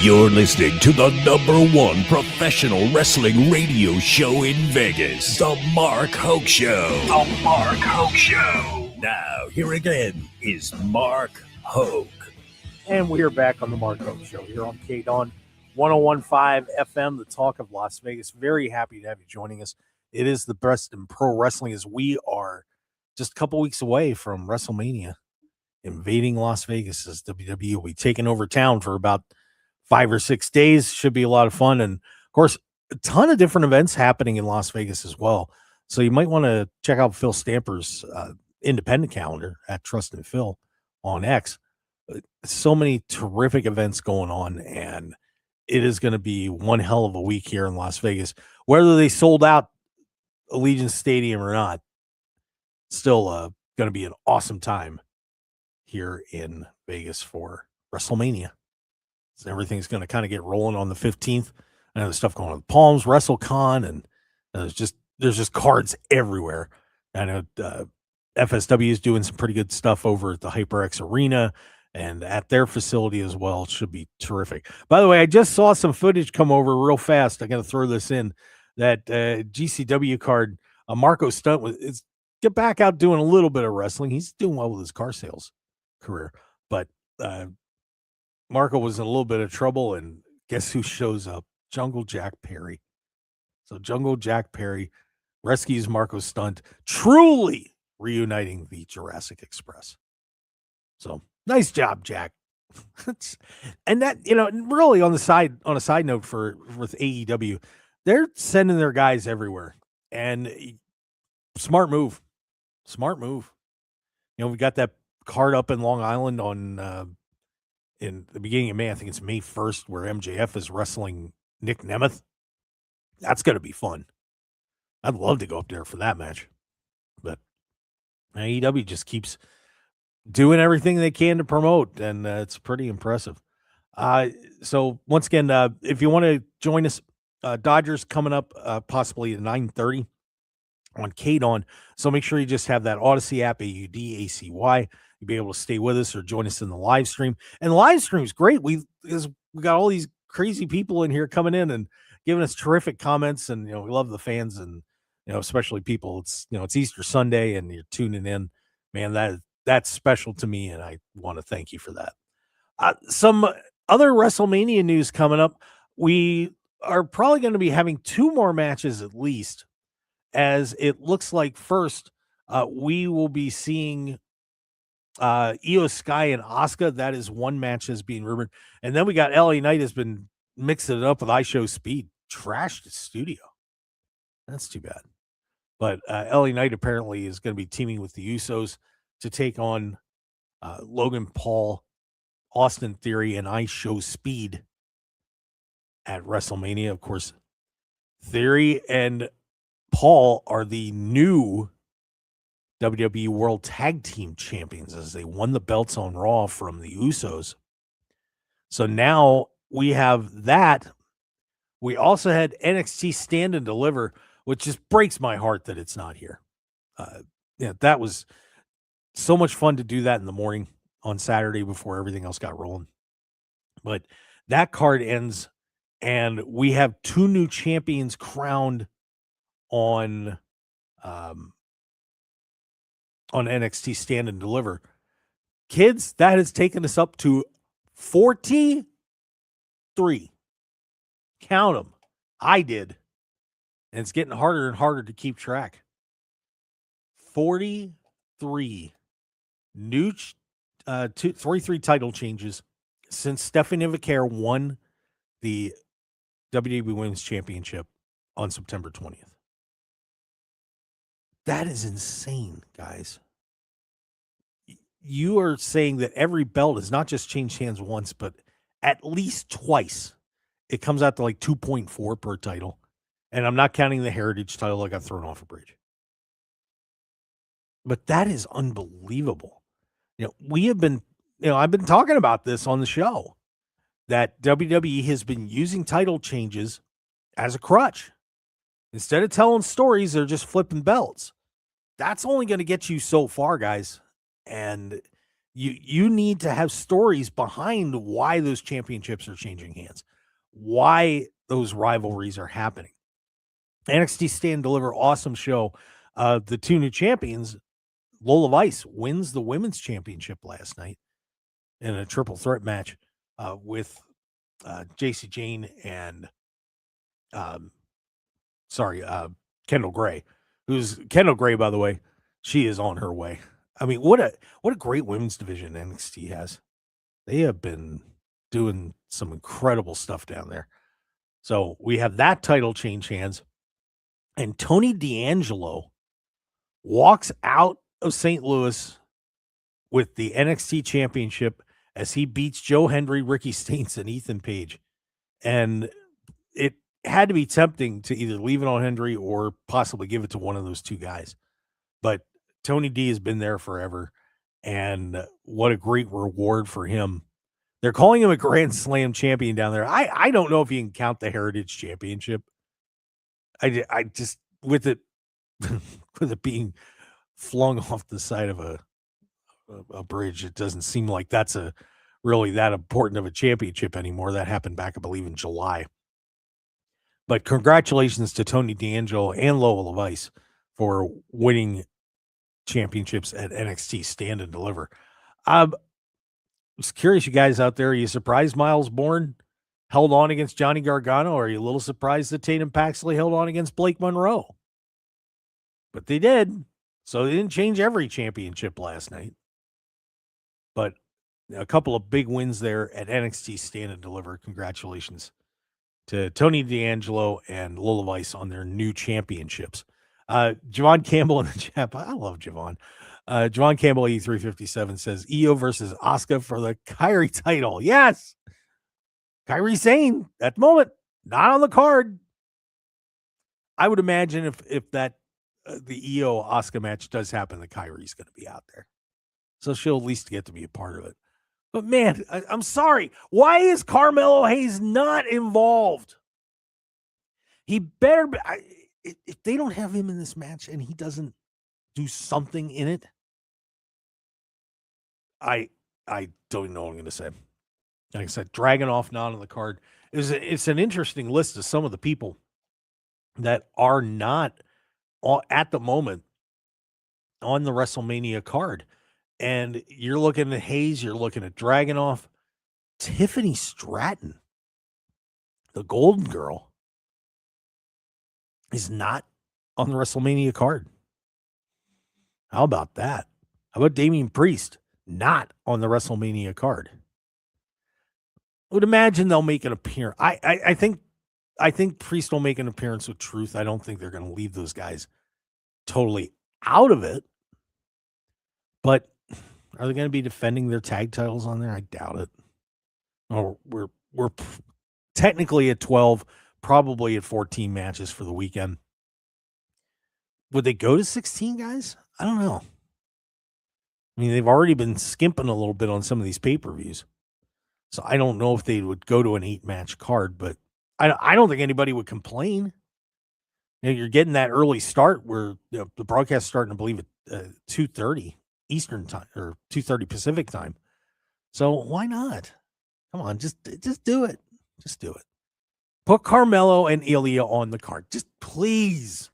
You're listening to the #1 professional wrestling radio show in Vegas, The Mark Hoke Show. The Mark Hoke Show. Now, here again is Mark Hoke. And we are back on the Mark Hoke Show here on KDAWN 1015 FM, the talk of Las Vegas. Very happy to have you joining us. It is the best in pro wrestling as we are just a couple weeks away from WrestleMania. Invading Las Vegas as WWE will be taking over town for about 5 or 6 days. Should be a lot of fun. And of course, a ton of different events happening in Las Vegas as well. So you might want to check out Phil Stamper's independent calendar at Trust and Phil on X. So many terrific events going on, and it is going to be one hell of a week here in Las Vegas. Whether they sold out Allegiant Stadium or not, still going to be an awesome time here in Vegas for WrestleMania. So everything's going to kind of get rolling on the 15th. I know there's stuff going on with Palms, WrestleCon, and there's just cards everywhere. I know FSW is doing some pretty good stuff over at the HyperX Arena and at their facility as well. It should be terrific. By the way, I just saw some footage come over real fast. I got to throw this in. That GCW card, Marco Stunt is get back out doing a little bit of wrestling. He's doing well with his car sales career, but Marco was in a little bit of trouble, and guess who shows up? Jungle Jack Perry. So Jungle Jack Perry rescues Marco Stunt, truly reuniting the Jurassic Express. So nice job, Jack. And that, really on a side note for with AEW, they're sending their guys everywhere, and smart move. We got that card up in Long Island on in the beginning of May. I think it's May 1st, where MJF is wrestling Nick Nemeth. That's going to be fun. I'd love to go up there for that match. But AEW just keeps doing everything they can to promote, and it's pretty impressive. So once again, if you want to join us, Dodgers coming up possibly at 9:30 on KDAWN. So make sure you just have that Odyssey app, AUDACY. You'll be able to stay with us or join us in the live stream. And the live stream is great. We got all these crazy people in here coming in and giving us terrific comments, and we love the fans, and especially people. It's Easter Sunday and you're tuning in, man. That's special to me, and I want to thank you for that. Some other WrestleMania news coming up. We are probably going to be having 2 more matches at least, as it looks like. First, we will be seeing Io Sky and Asuka. That is one match that's being rumored. And then we got LA Knight has been mixing it up with iShow Speed. Trashed the studio. That's too bad. But LA Knight apparently is going to be teaming with the Usos to take on Logan Paul, Austin Theory, and iShow Speed at WrestleMania. Of course, Theory and Paul are the new WWE World Tag Team Champions, as they won the belts on Raw from the Usos. So now we have that. We also had NXT Stand and Deliver, which just breaks my heart that it's not here. That was so much fun to do that in the morning on Saturday before everything else got rolling. But that card ends, and we have 2 new champions crowned on NXT Stand and Deliver. Kids, that has taken us up to 43. Count them. I did. And it's getting harder and harder to keep track. 43 new 43 title changes since Stephanie Vaquer won the WWE Women's Championship on September 20th. That is insane, guys. You are saying that every belt has not just changed hands once, but at least twice. It comes out to like 2.4 per title. And I'm not counting the Heritage title that got thrown off a bridge. But that is unbelievable. We have been, I've been talking about this on the show, that WWE has been using title changes as a crutch. Instead of telling stories, they're just flipping belts. That's only going to get you so far, guys. And you need to have stories behind why those championships are changing hands, why those rivalries are happening. NXT Stand Deliver, awesome show. The 2 new champions, Lola Vice wins the women's championship last night in a triple threat match with JC Jane and Kendall Gray. Kendall Gray, by the way, she is on her way. I mean, what a great women's division NXT has. They have been doing some incredible stuff down there. So we have that title change hands. And Tony D'Angelo walks out of St. Louis with the NXT championship as he beats Joe Hendry, Ricky Stanks, and Ethan Page. And it had to be tempting to either leave it on Hendry or possibly give it to one of those 2 guys. But Tony D has been there forever, and what a great reward for him. They're calling him a Grand Slam champion down there. I don't know if you can count the Heritage Championship. I just, with it being flung off the side of a bridge, it doesn't seem like that's really that important of a championship anymore. That happened back, I believe, in July. But congratulations to Tony D'Angelo and Lola Vice for winning championships at NXT Stand and Deliver. I was curious, you guys out there, are you surprised Miles Bourne held on against Johnny Gargano, or are you a little surprised that Tatum Paxley held on against Blake Monroe? But they did, so they didn't change every championship last night. But a couple of big wins there at NXT Stand and Deliver. Congratulations to Tony D'Angelo and Lola Vice on their new championships. Javon Campbell in the chat. I love Javon. Javon Campbell, E357, says Io versus Asuka for the Kyrie title. Yes. Kyrie Sane at the moment, not on the card. I would imagine if that the Io Asuka match does happen, the Kyrie's going to be out there. So she'll at least get to be a part of it. But man, I'm sorry. Why is Carmelo Hayes not involved? He better be. If they don't have him in this match and he doesn't do something in it, I don't know what I'm going to say. Like I said, Dragunov not on the card. It's an interesting list of some of the people that are not at the moment on the WrestleMania card. And you're looking at Hayes, you're looking at Dragunov, Tiffany Stratton, the Golden Girl, is not on the WrestleMania card. How about that? How about Damian Priest? Not on the WrestleMania card. I would imagine they'll make an appearance. I think Priest will make an appearance with Truth. I don't think they're going to leave those guys totally out of it. But are they going to be defending their tag titles on there? I doubt it. Oh, we're technically at 12, probably at 14 matches for the weekend. Would they go to 16 guys? I don't know. I mean, they've already been skimping a little bit on some of these pay-per-views. So I don't know if they would go to an 8-match card, but I don't think anybody would complain. You know, you're getting that early start where the broadcast starting, I believe, at 2:30 Eastern time or 2:30 Pacific time. So why not? Come on, just do it. Just do it. Put Carmelo and Ilya on the card. Just please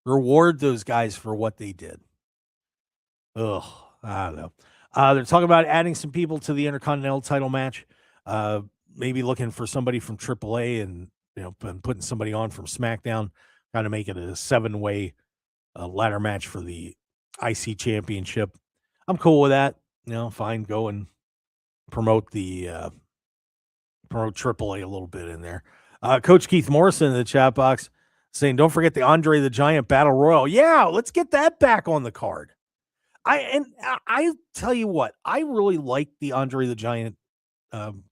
reward those guys for what they did. Ugh, I don't know. They're talking about adding some people to the Intercontinental title match. Maybe looking for somebody from AAA and putting somebody on from SmackDown, trying to make it a 7-way ladder match for the IC Championship. I'm cool with that. Fine. Go and promote AAA a little bit in there. Coach Keith Morrison in the chat box saying, don't forget the Andre the Giant Battle Royal. Yeah, let's get that back on the card. I tell you what, I really like the Andre the Giant Battle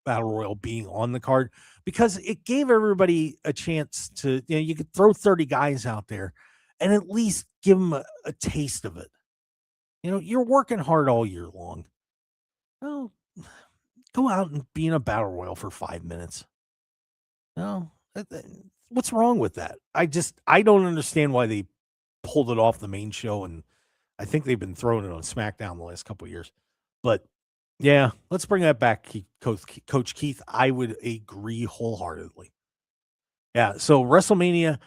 Royal being on the card because it gave everybody a chance to, you could throw 30 guys out there and at least give them a taste of it. You're working hard all year long. Well, go out and be in a Battle Royal for 5 minutes. What's wrong with that? I don't understand why they pulled it off the main show, and I think they've been throwing it on SmackDown the last couple of years. But yeah, let's bring that back, Coach Keith. I would agree wholeheartedly. Yeah, so WrestleMania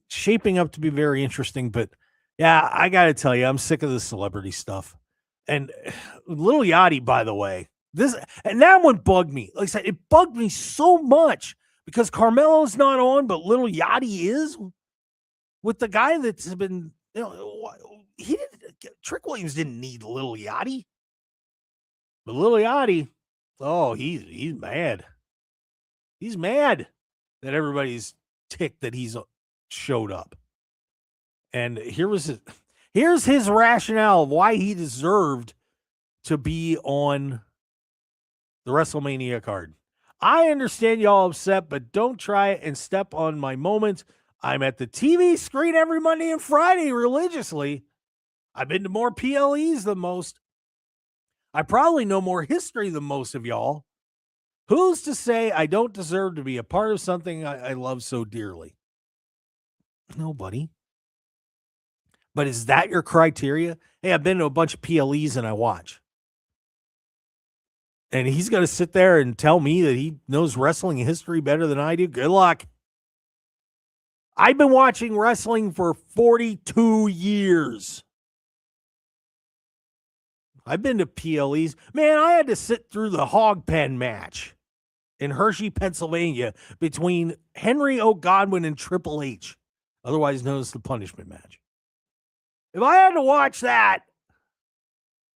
shaping up to be very interesting, but yeah, I got to tell you, I'm sick of the celebrity stuff. And Lil Yachty, by the way, that one bugged me. Like I said, it bugged me so much because Carmelo's not on, but Lil Yachty is with the guy that's been, Trick Williams didn't need Lil Yachty. But Lil Yachty, he's mad. He's mad that everybody's ticked that he's showed up. And here's his rationale of why he deserved to be on the WrestleMania card. I understand y'all upset, but don't try and step on my moment. I'm at the TV screen every Monday and Friday religiously. I've been to more PLEs than most. I probably know more history than most of y'all. Who's to say I don't deserve to be a part of something I love so dearly? Nobody. But is that your criteria? Hey, I've been to a bunch of PLEs and I watch. And he's going to sit there and tell me that he knows wrestling history better than I do? Good luck. I've been watching wrestling for 42 years. I've been to PLEs. Man, I had to sit through the hog pen match in Hershey, Pennsylvania between Henry O. Godwin and Triple H, otherwise known as the punishment match. If I had to watch that,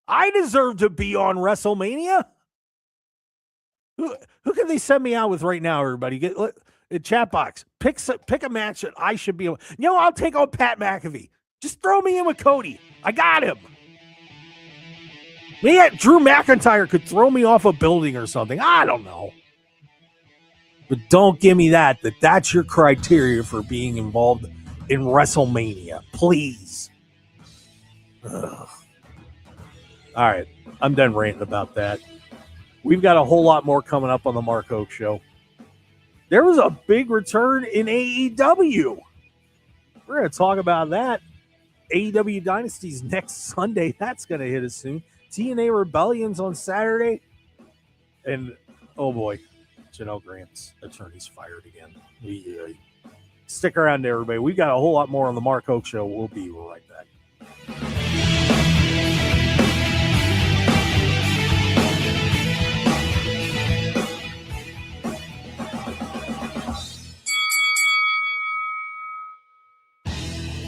I deserve to be on WrestleMania. Who can they send me out with right now, everybody? Chat box. Pick a match that I should be on. I'll take on Pat McAfee. Just throw me in with Cody. I got him. Maybe Drew McIntyre could throw me off a building or something. I don't know. But don't give me that's your criteria for being involved in WrestleMania. Please. Ugh. All right. I'm done ranting about that. We've got a whole lot more coming up on the Mark Hoke Show. There was a big return in AEW. We're going to talk about that. AEW Dynasty's next Sunday. That's going to hit us soon. TNA Rebellion's on Saturday. And, oh boy, Janelle Grant's attorney's fired again. Yeah. Stick around, everybody. We've got a whole lot more on the Mark Hoke Show. We'll be right back.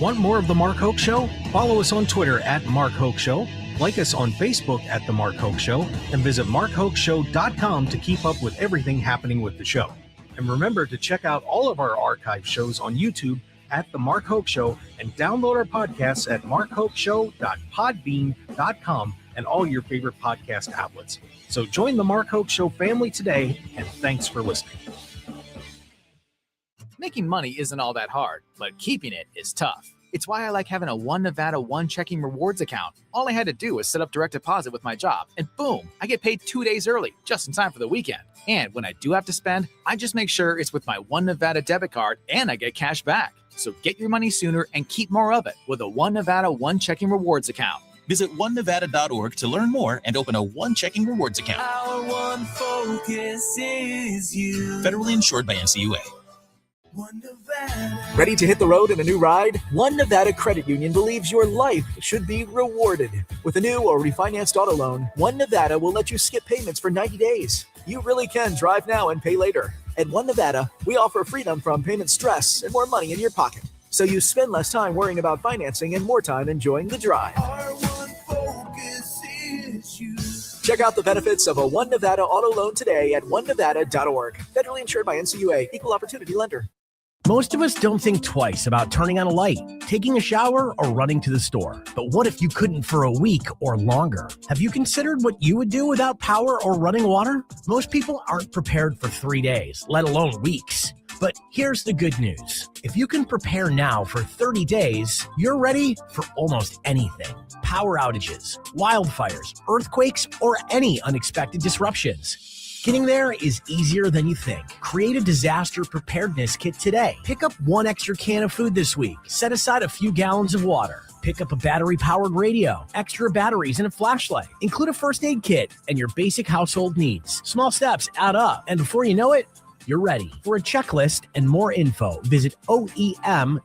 Want more of The Mark Hoke Show? Follow us on Twitter at Mark Hoke Show, like us on Facebook at The Mark Hoke Show, and visit markhokeshow.com to keep up with everything happening with the show. And remember to check out all of our archive shows on YouTube at The Mark Hoke Show and download our podcasts at markhokeshow.podbean.com and all your favorite podcast outlets. So join the Mark Hoke Show family today, and thanks for listening. Making money isn't all that hard, but keeping it is tough. It's why I like having a One Nevada One checking rewards account. All I had to do was set up direct deposit with my job, and boom, I get paid 2 days early, just in time for the weekend. And when I do have to spend, I just make sure it's with my One Nevada debit card, and I get cash back. So get your money sooner and keep more of it with a One Nevada One checking rewards account. Visit onenevada.org to learn more and open a One Checking Rewards account. Our one focus is you. Federally insured by NCUA. Ready to hit the road in a new ride? One Nevada Credit Union believes your life should be rewarded. With a new or refinanced auto loan, One Nevada will let you skip payments for 90 days. You really can drive now and pay later. At One Nevada, we offer freedom from payment stress and more money in your pocket. So you spend less time worrying about financing and more time enjoying the drive. Our one focus is you. Check out the benefits of a One Nevada auto loan today at onenevada.org. Federally insured by NCUA. Equal opportunity lender. Most of us don't think twice about turning on a light, taking a shower, or running to the store. But what if you couldn't for a week or longer? Have you considered what you would do without power or running water? Most people aren't prepared for 3 days, let alone weeks. But here's the good news. If you can prepare now for 30 days, you're ready for almost anything. Power outages, wildfires, earthquakes, or any unexpected disruptions. Getting there is easier than you think. Create a disaster preparedness kit today. Pick up 1 extra can of food this week. Set aside a few gallons of water. Pick up a battery-powered radio, extra batteries, and a flashlight. Include a first aid kit and your basic household needs. Small steps add up, and before you know it, you're ready. For a checklist and more info, visit oem.nv.gov.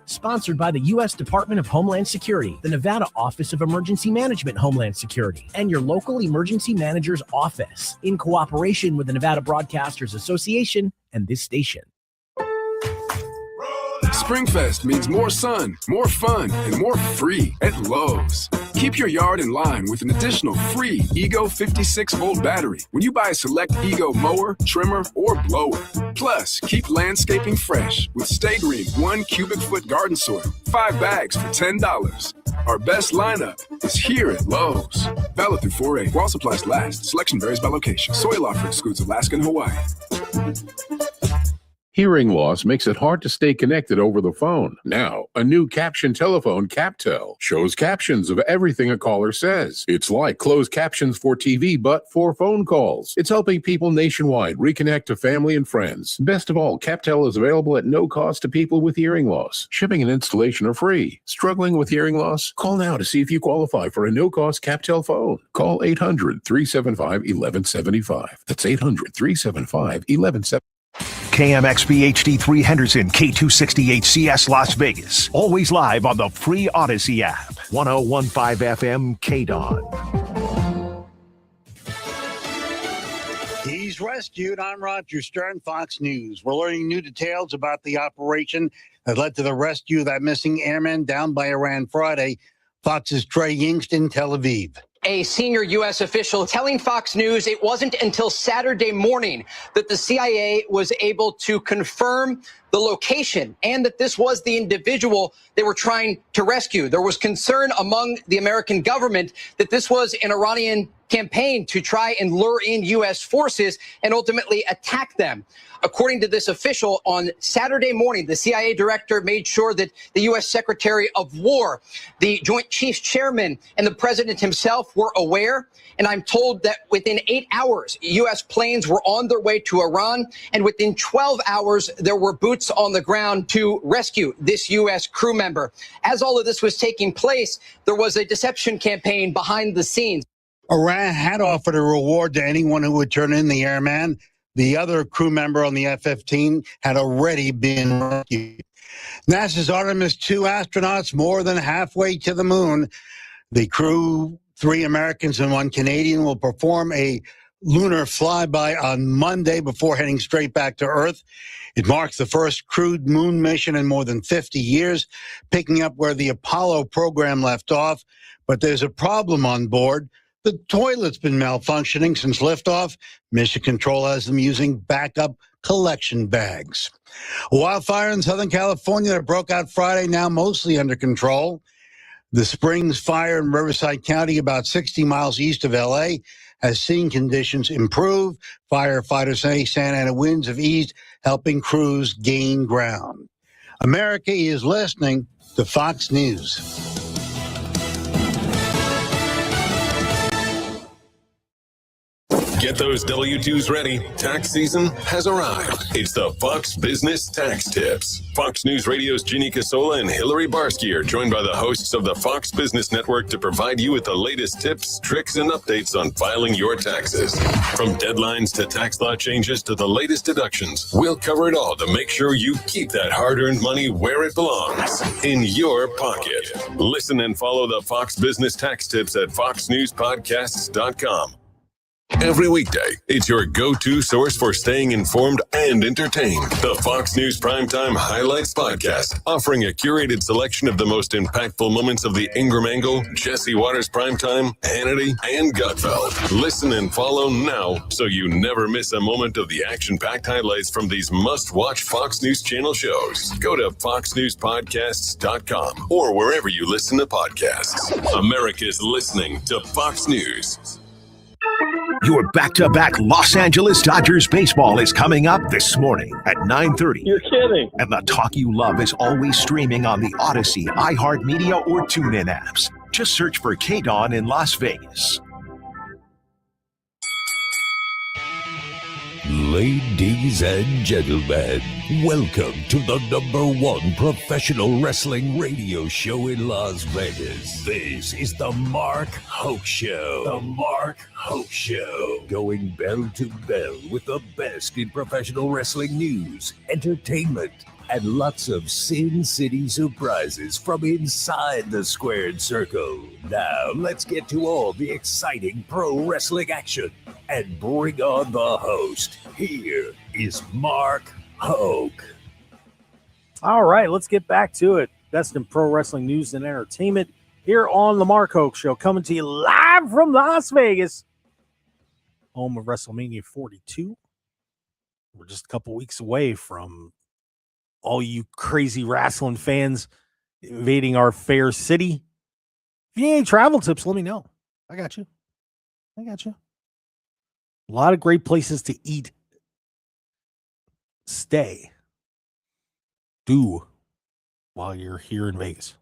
Sponsored by the U.S. Department of Homeland Security, the Nevada Office of Emergency Management Homeland Security, and your local emergency manager's office, in cooperation with the Nevada Broadcasters Association and this station. Springfest means more sun, more fun, and more free at Lowe's. Keep your yard in line with an additional free Ego 56-volt battery when you buy a select Ego mower, trimmer, or blower. Plus, keep landscaping fresh with Stay Green 1 cubic foot garden soil, 5 bags for $10. Our best lineup is here at Lowe's. Valid through 4/8 while supplies last. Selection varies by location. Soil offer excludes Alaska and Hawaii. Hearing loss makes it hard to stay connected over the phone. Now, a new caption telephone, CapTel, shows captions of everything a caller says. It's like closed captions for TV, but for phone calls. It's helping people nationwide reconnect to family and friends. Best of all, CapTel is available at no cost to people with hearing loss. Shipping and installation are free. Struggling with hearing loss? Call now to see if you qualify for a no-cost CapTel phone. Call 800-375-1175. That's 800-375-1175. KMXB HD3 Henderson, K268CS Las Vegas. Always live on the free Odyssey app. 1015 FM KDAWN. He's rescued. I'm Roger Stern, Fox News. We're learning new details about the operation that led to the rescue of that missing airman down by Iran Friday. Fox's Trey Yingst in Tel Aviv. A senior U.S. official telling Fox News it wasn't until Saturday morning that the CIA was able to confirm the location and that this was the individual they were trying to rescue. There was concern among the American government that this was an Iranian campaign to try and lure in U.S. forces and ultimately attack them. According to this official, on Saturday morning, the CIA director made sure that the U.S. Secretary of War, the Joint Chiefs Chairman, and the president himself were aware. And I'm told that within 8 hours, U.S. planes were on their way to Iran. And within 12 hours, there were boots on the ground to rescue this U.S. crew member. As all of this was taking place, there was a deception campaign behind the scenes. Iran had offered a reward to anyone who would turn in the airman. The other crew member on the F-15 had already been rescued. NASA's Artemis II astronauts more than halfway to the moon. The crew, 3 Americans and 1 Canadian, will perform a lunar flyby on Monday before heading straight back to Earth. It marks the first crewed moon mission in more than 50 years, picking up where the Apollo program left off. But there's a problem on board. The toilet's been malfunctioning since liftoff. Mission Control has them using backup collection bags. A wildfire in Southern California that broke out Friday, now mostly under control. The Springs fire in Riverside County, about 60 miles east of L.A., has seen conditions improve. Firefighters say Santa Ana winds have eased, helping crews gain ground. America is listening to Fox News. Get those W-2s ready. Tax season has arrived. It's the Fox Business Tax Tips. Fox News Radio's Ginny Casola and Hillary Barsky are joined by the hosts of the Fox Business Network to provide you with the latest tips, tricks, and updates on filing your taxes. From deadlines to tax law changes to the latest deductions, we'll cover it all to make sure you keep that hard-earned money where it belongs, in your pocket. Listen and follow the Fox Business Tax Tips at foxnewspodcasts.com. Every weekday, it's your go-to source for staying informed and entertained. The Fox News Primetime Highlights Podcast, offering a curated selection of the most impactful moments of the Ingram Angle, Jesse Waters Primetime, Hannity, and Gutfeld. Listen and follow now so you never miss a moment of the action-packed highlights from these must-watch Fox News Channel shows. Go to foxnewspodcasts.com or wherever you listen to podcasts. America's listening to Fox News. Your back-to-back Los Angeles Dodgers baseball is coming up this morning at 9:30. You're kidding. And the talk you love is always streaming on the Odyssey, iHeartMedia, or TuneIn apps. Just search for KDAWN in Las Vegas. Ladies and gentlemen, welcome to the #1 professional wrestling radio show in Las Vegas. This is the Mark Hoke Show. The Mark Hoke Show. Going bell to bell with the best in professional wrestling news, entertainment, and lots of Sin City surprises from inside the squared circle. Now, let's get to all the exciting pro wrestling action and bring on the host. Here is Mark Hoke. All right, let's get back to it. Best in pro wrestling news and entertainment here on the Mark Hoke Show, coming to you live from Las Vegas, home of WrestleMania 42. We're just a couple weeks away from all you crazy wrestling fans invading our fair city. If you need any travel tips, let me know. I got you. A lot of great places to eat, stay, do while you're here in Vegas.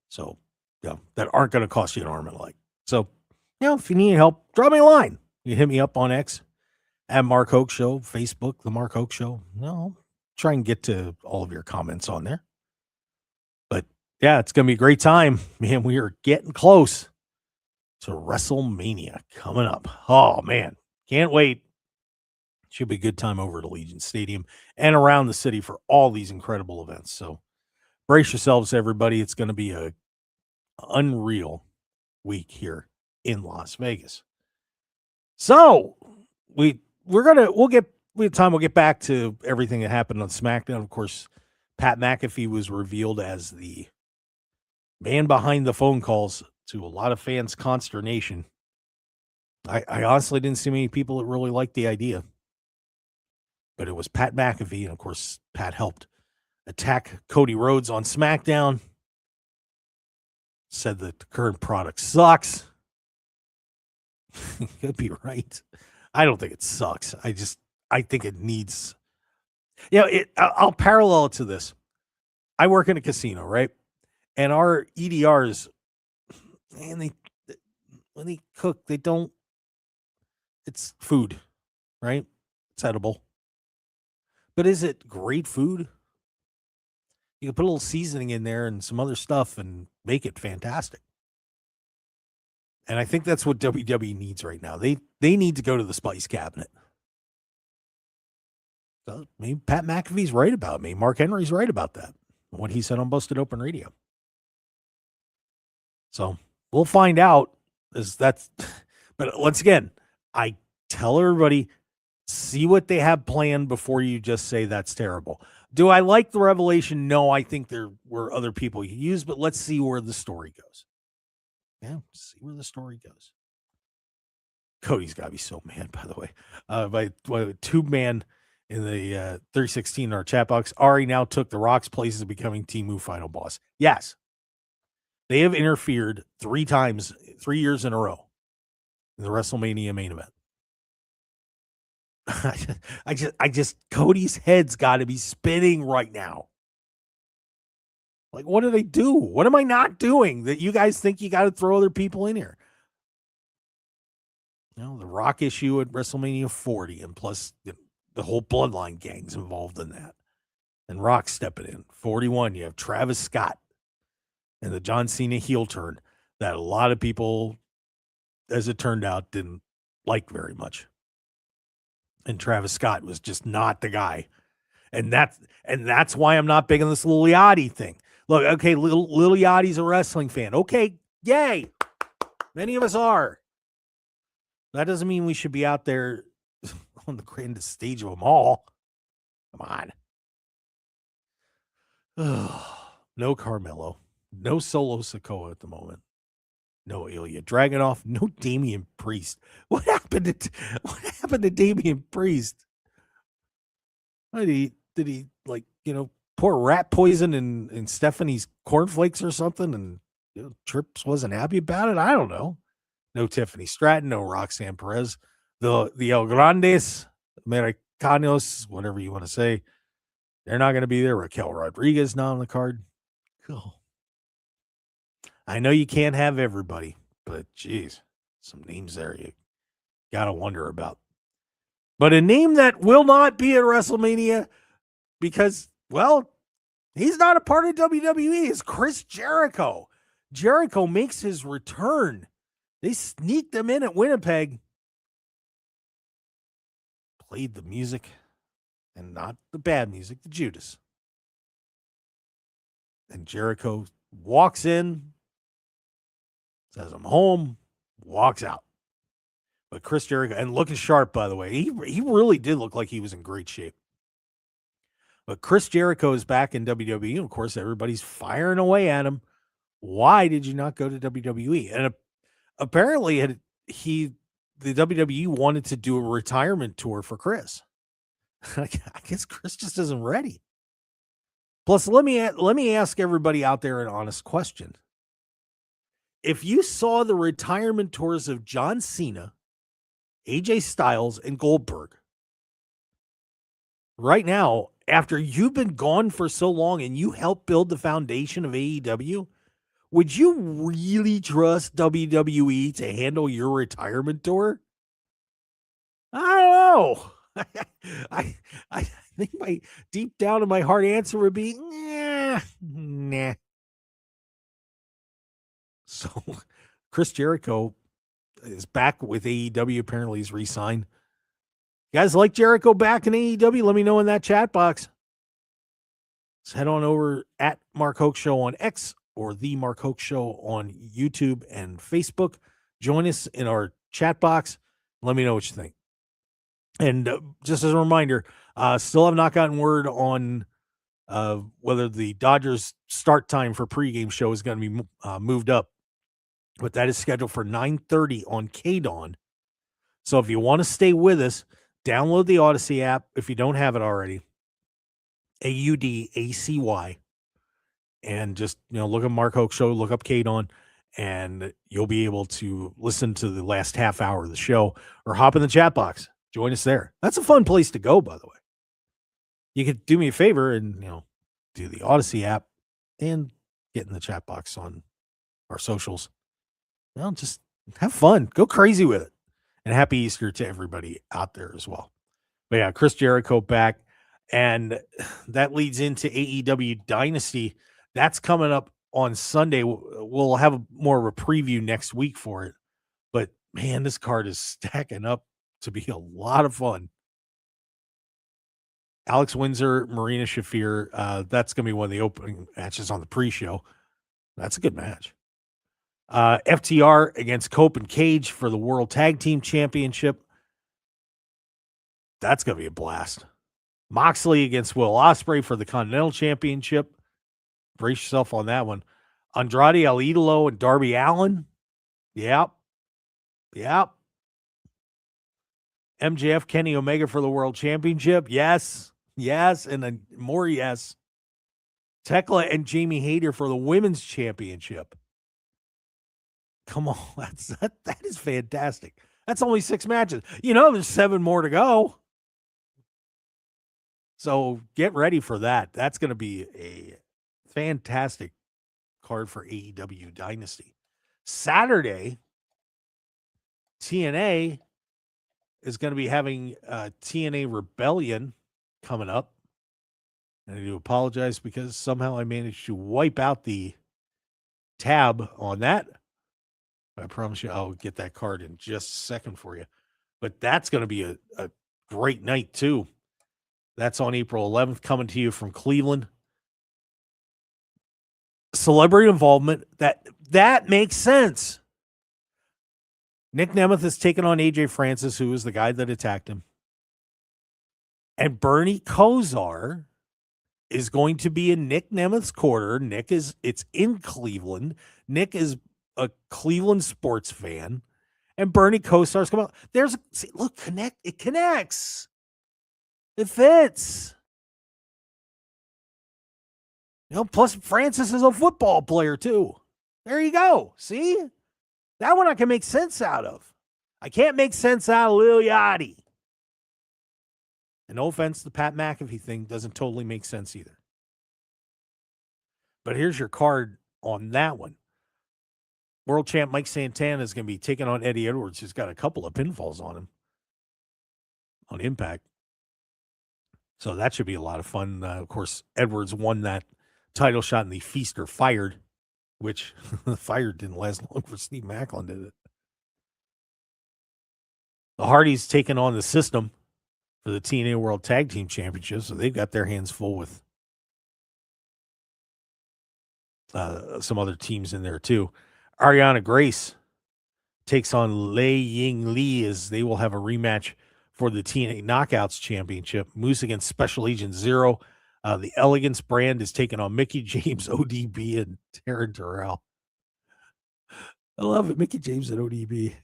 So, yeah, that aren't going to cost you an arm and a leg. So, if you need help, drop me a line. You hit me up on X at Mark Hoke Show, Facebook, The Mark Hoke Show. Try and get to all of your comments on there. But yeah, it's going to be a great time. Man, we are getting close to WrestleMania coming up. Oh, man, can't wait. Should be a good time over at Allegiant Stadium and around the city for all these incredible events. So brace yourselves, everybody. It's going to be a unreal week here in Las Vegas. So we'll get back to everything that happened on SmackDown. Of course, Pat McAfee was revealed as the man behind the phone calls, to a lot of fans' consternation. I honestly didn't see many people that really liked the idea. But it was Pat McAfee, and of course, Pat helped attack Cody Rhodes on SmackDown. Said that the current product sucks. Could be right. I don't think it sucks. I think it needs. I'll parallel it to this. I work in a casino, right? And our EDRs, man, when they cook, they don't. It's food, right? It's edible. But is it great food? You can put a little seasoning in there and some other stuff and make it fantastic. And I think that's what WWE needs right now. They need to go to the spice cabinet. So maybe Pat McAfee's right about me. Mark Henry's right about that. What he said on Busted Open Radio. So we'll find out. But once again, I tell everybody, see what they have planned before you just say that's terrible. Do I like the revelation? No, I think there were other people you use, but let's see where the story goes. Yeah, see where the story goes. Cody's got to be so mad, by the way. By Tube Man in the 316 in our chat box. Ari now took The Rock's place as becoming Temu final boss. Yes. They have interfered 3 times, 3 years in a row in the WrestleMania main event. I just Cody's head's got to be spinning right now. Like, what do they do? What am I not doing that you guys think you got to throw other people in here? You know, the Rock issue at WrestleMania 40, and plus the whole Bloodline gang's involved in that. And Rock stepping in. 41, you have Travis Scott and the John Cena heel turn that a lot of people, as it turned out, didn't like very much. And Travis Scott was just not the guy. And that's why I'm not big on this Lil Yachty thing. Look, okay, Lil Yachty's a wrestling fan. Okay, yay. Many of us are. That doesn't mean we should be out there on the grandest stage of them all. Come on. No Carmelo. No Solo Sikoa at the moment. No Ilya Dragunov. No Damian Priest. What happened to Damian Priest? Did he like, pour rat poison in Stephanie's cornflakes or something, and Trips wasn't happy about it? I don't know. No Tiffany Stratton, no Roxanne Perez. The El Grandes Americanos, whatever you want to say, they're not going to be there. Raquel Rodriguez not on the card. Cool. I know you can't have everybody, but geez, some names there you got to wonder about. But a name that will not be at WrestleMania because, well, he's not a part of WWE is Chris Jericho. Jericho makes his return. They sneaked him in at Winnipeg. Played the music, and not the bad music, the Judas. And Jericho walks in, says, I'm home, walks out. But Chris Jericho, and looking sharp, by the way, he really did look like he was in great shape. But Chris Jericho is back in WWE, and of course, everybody's firing away at him. Why did you not go to WWE? And apparently, the WWE wanted to do a retirement tour for Chris. I guess Chris just isn't ready. Plus, let me ask everybody out there an honest question. If you saw the retirement tours of John Cena, AJ Styles, and Goldberg right now, after you've been gone for so long and you helped build the foundation of AEW, would you really trust WWE to handle your retirement tour? I don't know. I think deep down in my heart answer would be, nah. So Chris Jericho is back with AEW. Apparently he's re-signed. You guys like Jericho back in AEW? Let me know in that chat box. Let's head on over at Mark Hoke Show on X or the Mark Hoke Show on YouTube and Facebook. Join us in our chat box. Let me know what you think. And just as a reminder, still have not gotten word on whether the Dodgers start time for pregame show is going to be moved up. But that is scheduled for 9:30 on KDAWN. So if you want to stay with us, download the Odyssey app if you don't have it already. AUDACY. And just, look up Mark Hoke Show, look up KDAWN, and you'll be able to listen to the last half hour of the show or hop in the chat box. Join us there. That's a fun place to go, by the way. You could do me a favor and, do the Odyssey app and get in the chat box on our socials. Well, just have fun. Go crazy with it. And happy Easter to everybody out there as well. But yeah, Chris Jericho back. And that leads into AEW Dynasty. That's coming up on Sunday. We'll have more of a preview next week for it. But man, this card is stacking up to be a lot of fun. Alex Windsor, Marina Shafir. That's going to be one of the opening matches on the pre-show. That's a good match. FTR against Cope and Cage for the World Tag Team Championship. That's going to be a blast. Moxley against Will Ospreay for the Continental Championship. Brace yourself on that one. Andrade El Idolo and Darby Allin. Yep. MJF, Kenny Omega for the World Championship. Yes. And then more yes. Tekla and Jamie Hayter for the Women's Championship. Come on. That is fantastic. That's only 6 matches. There's 7 more to go. So get ready for that. That's going to be a fantastic card for AEW Dynasty. Saturday, TNA is going to be having TNA Rebellion coming up. And I do apologize because somehow I managed to wipe out the tab on that. I promise you I'll get that card in just a second for you. But that's going to be a great night too. That's on April 11th, coming to you from Cleveland. Celebrity involvement, that makes sense. Nick Nemeth is taking on AJ Francis, who is the guy that attacked him. And Bernie Kosar is going to be in Nick Nemeth's corner. It's in Cleveland. Nick is a Cleveland sports fan. And Bernie Kosar's come out. It connects. It fits. Plus Francis is a football player too. There you go. See? That one I can make sense out of. I can't make sense out of Lil Yachty. And no offense, the Pat McAfee thing doesn't totally make sense either. But here's your card on that one. World champ Mike Santana is going to be taking on Eddie Edwards, who's got a couple of pinfalls on him on Impact. So that should be a lot of fun. Of course, Edwards won that title shot in the Feast or Fired, which the Fired didn't last long for Steve Macklin, did it? The Hardys taking on the System for the TNA World Tag Team Championship, so they've got their hands full with some other teams in there too. Ariana Grace takes on Lei Ying Lee as they will have a rematch for the TNA Knockouts Championship. Moose against Special Agent Zero. The Elegance brand is taking on Mickey James, ODB, and Taryn Terrell. I love it. Mickey James and ODB.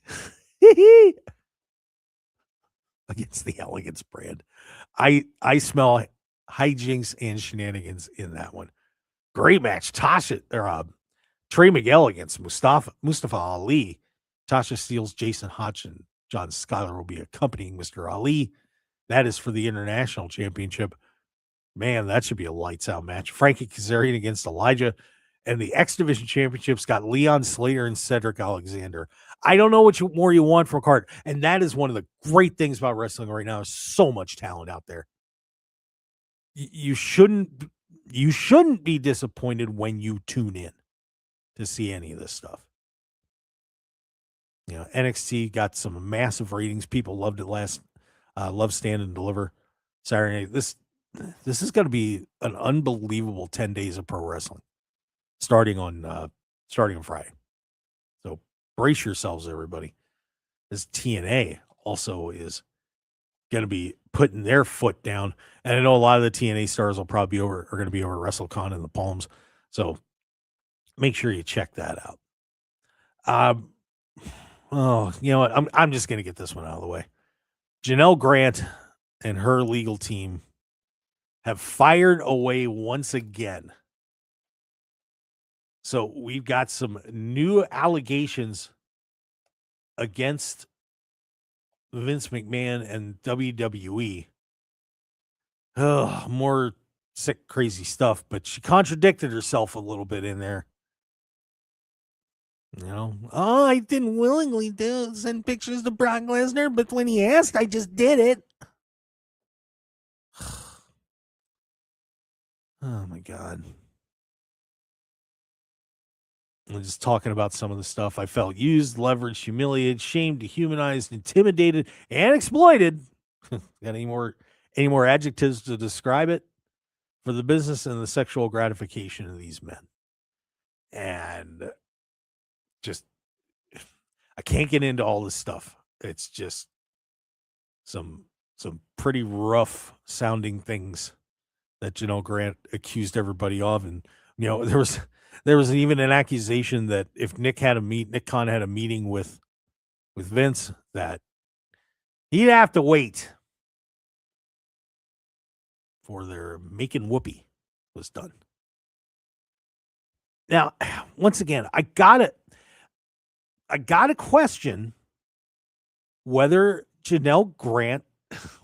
Against the Elegance brand. I smell hijinks and shenanigans in that one. Great match. Trey Miguel against Mustafa Ali. Tasha Steeles, Jason Hodgson, John Schuyler will be accompanying Mr. Ali. That is for the International Championship. Man, that should be a lights out match. Frankie Kazarian against Elijah. And the X Division Championships got Leon Slater and Cedric Alexander. I don't know what more you want from a card. And that is one of the great things about wrestling right now. There's so much talent out there. You shouldn't be disappointed when you tune in to see any of this stuff. NXT got some massive ratings. People loved it love Stand and Deliver Saturday night. This is going to be an unbelievable 10 days of pro wrestling starting on Friday. So brace yourselves, everybody. This TNA also is going to be putting their foot down. And I know a lot of the TNA stars are going to be over WrestleCon in the Palms. So make sure you check that out. You know what? I'm just going to get this one out of the way. Janelle Grant and her legal team have fired away once again So we've got some new allegations against Vince McMahon and WWE. More sick, crazy stuff, but she contradicted herself a little bit in there. I didn't willingly send pictures to Brock Lesnar, but when he asked, I just did it. Oh my God. I'm just talking about some of the stuff. I felt used, leveraged, humiliated, shamed, dehumanized, intimidated, and exploited. Got any more adjectives to describe it? For the business and the sexual gratification of these men. And just, I can't get into all this stuff. It's just some pretty rough sounding things that Janelle Grant accused everybody of. And, there was even an accusation that if Nick Khan had a meeting with Vince, that he'd have to wait for their making whoopee was done. Now, once again, I gotta question whether Janelle Grant,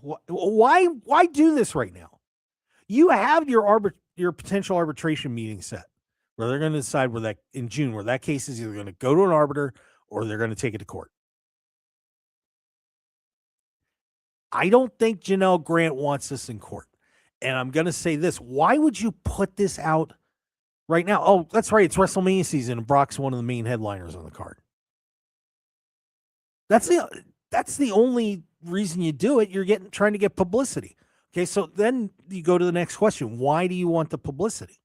why do this right now? You have your potential arbitration meeting set where they're going to decide in June where that case is either going to go to an arbiter or they're going to take it to court. I don't think Janelle Grant wants this in court. And I'm going to say this. Why would you put this out right now? Oh, that's right. It's WrestleMania season and Brock's one of the main headliners on the card. That's the only reason you do it. You're trying to get publicity. Okay, so then you go to the next question. Why do you want the publicity?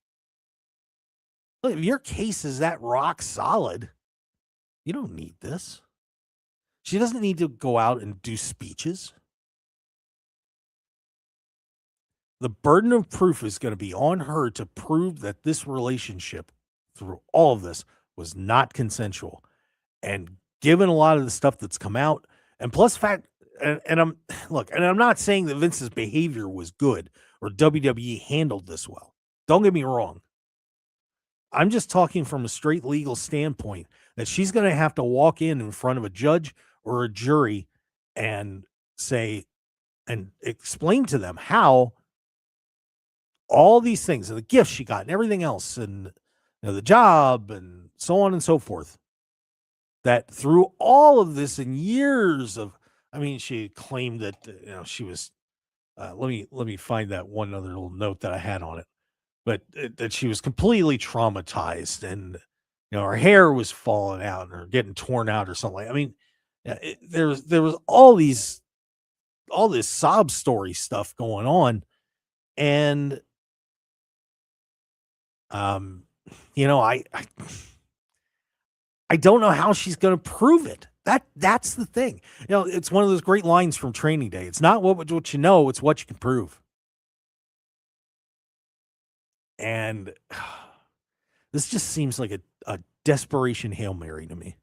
Look, if your case is that rock solid, you don't need this. She doesn't need to go out and do speeches. The burden of proof is going to be on her to prove that this relationship through all of this was not consensual. And given a lot of the stuff that's come out, and plus I'm not saying that Vince's behavior was good or WWE handled this well. Don't get me wrong. I'm just talking from a straight legal standpoint that she's going to have to walk in front of a judge or a jury and say and explain to them how all these things and the gifts she got and everything else and the job and so on and so forth, that through all of this and years of, she claimed that, she was, let me find that one other little note that I had on it, but that she was completely traumatized and, her hair was falling out or getting torn out or something. There was all this sob story stuff going on. And, I don't know how she's going to prove it. That's the thing. It's one of those great lines from Training Day. It's not what you know, it's what you can prove. And this just seems like a desperation Hail Mary to me.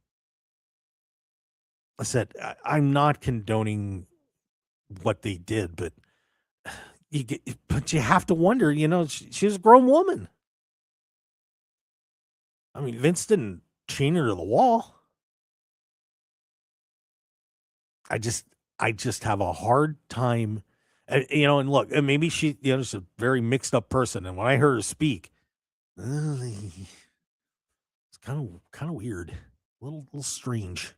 I said, I'm not condoning what they did, but you have to wonder, she's a grown woman. Vince didn't chain her to the wall. I just have a hard time, and look, and maybe she's a very mixed up person. And when I heard her speak, it's kind of weird, a little strange.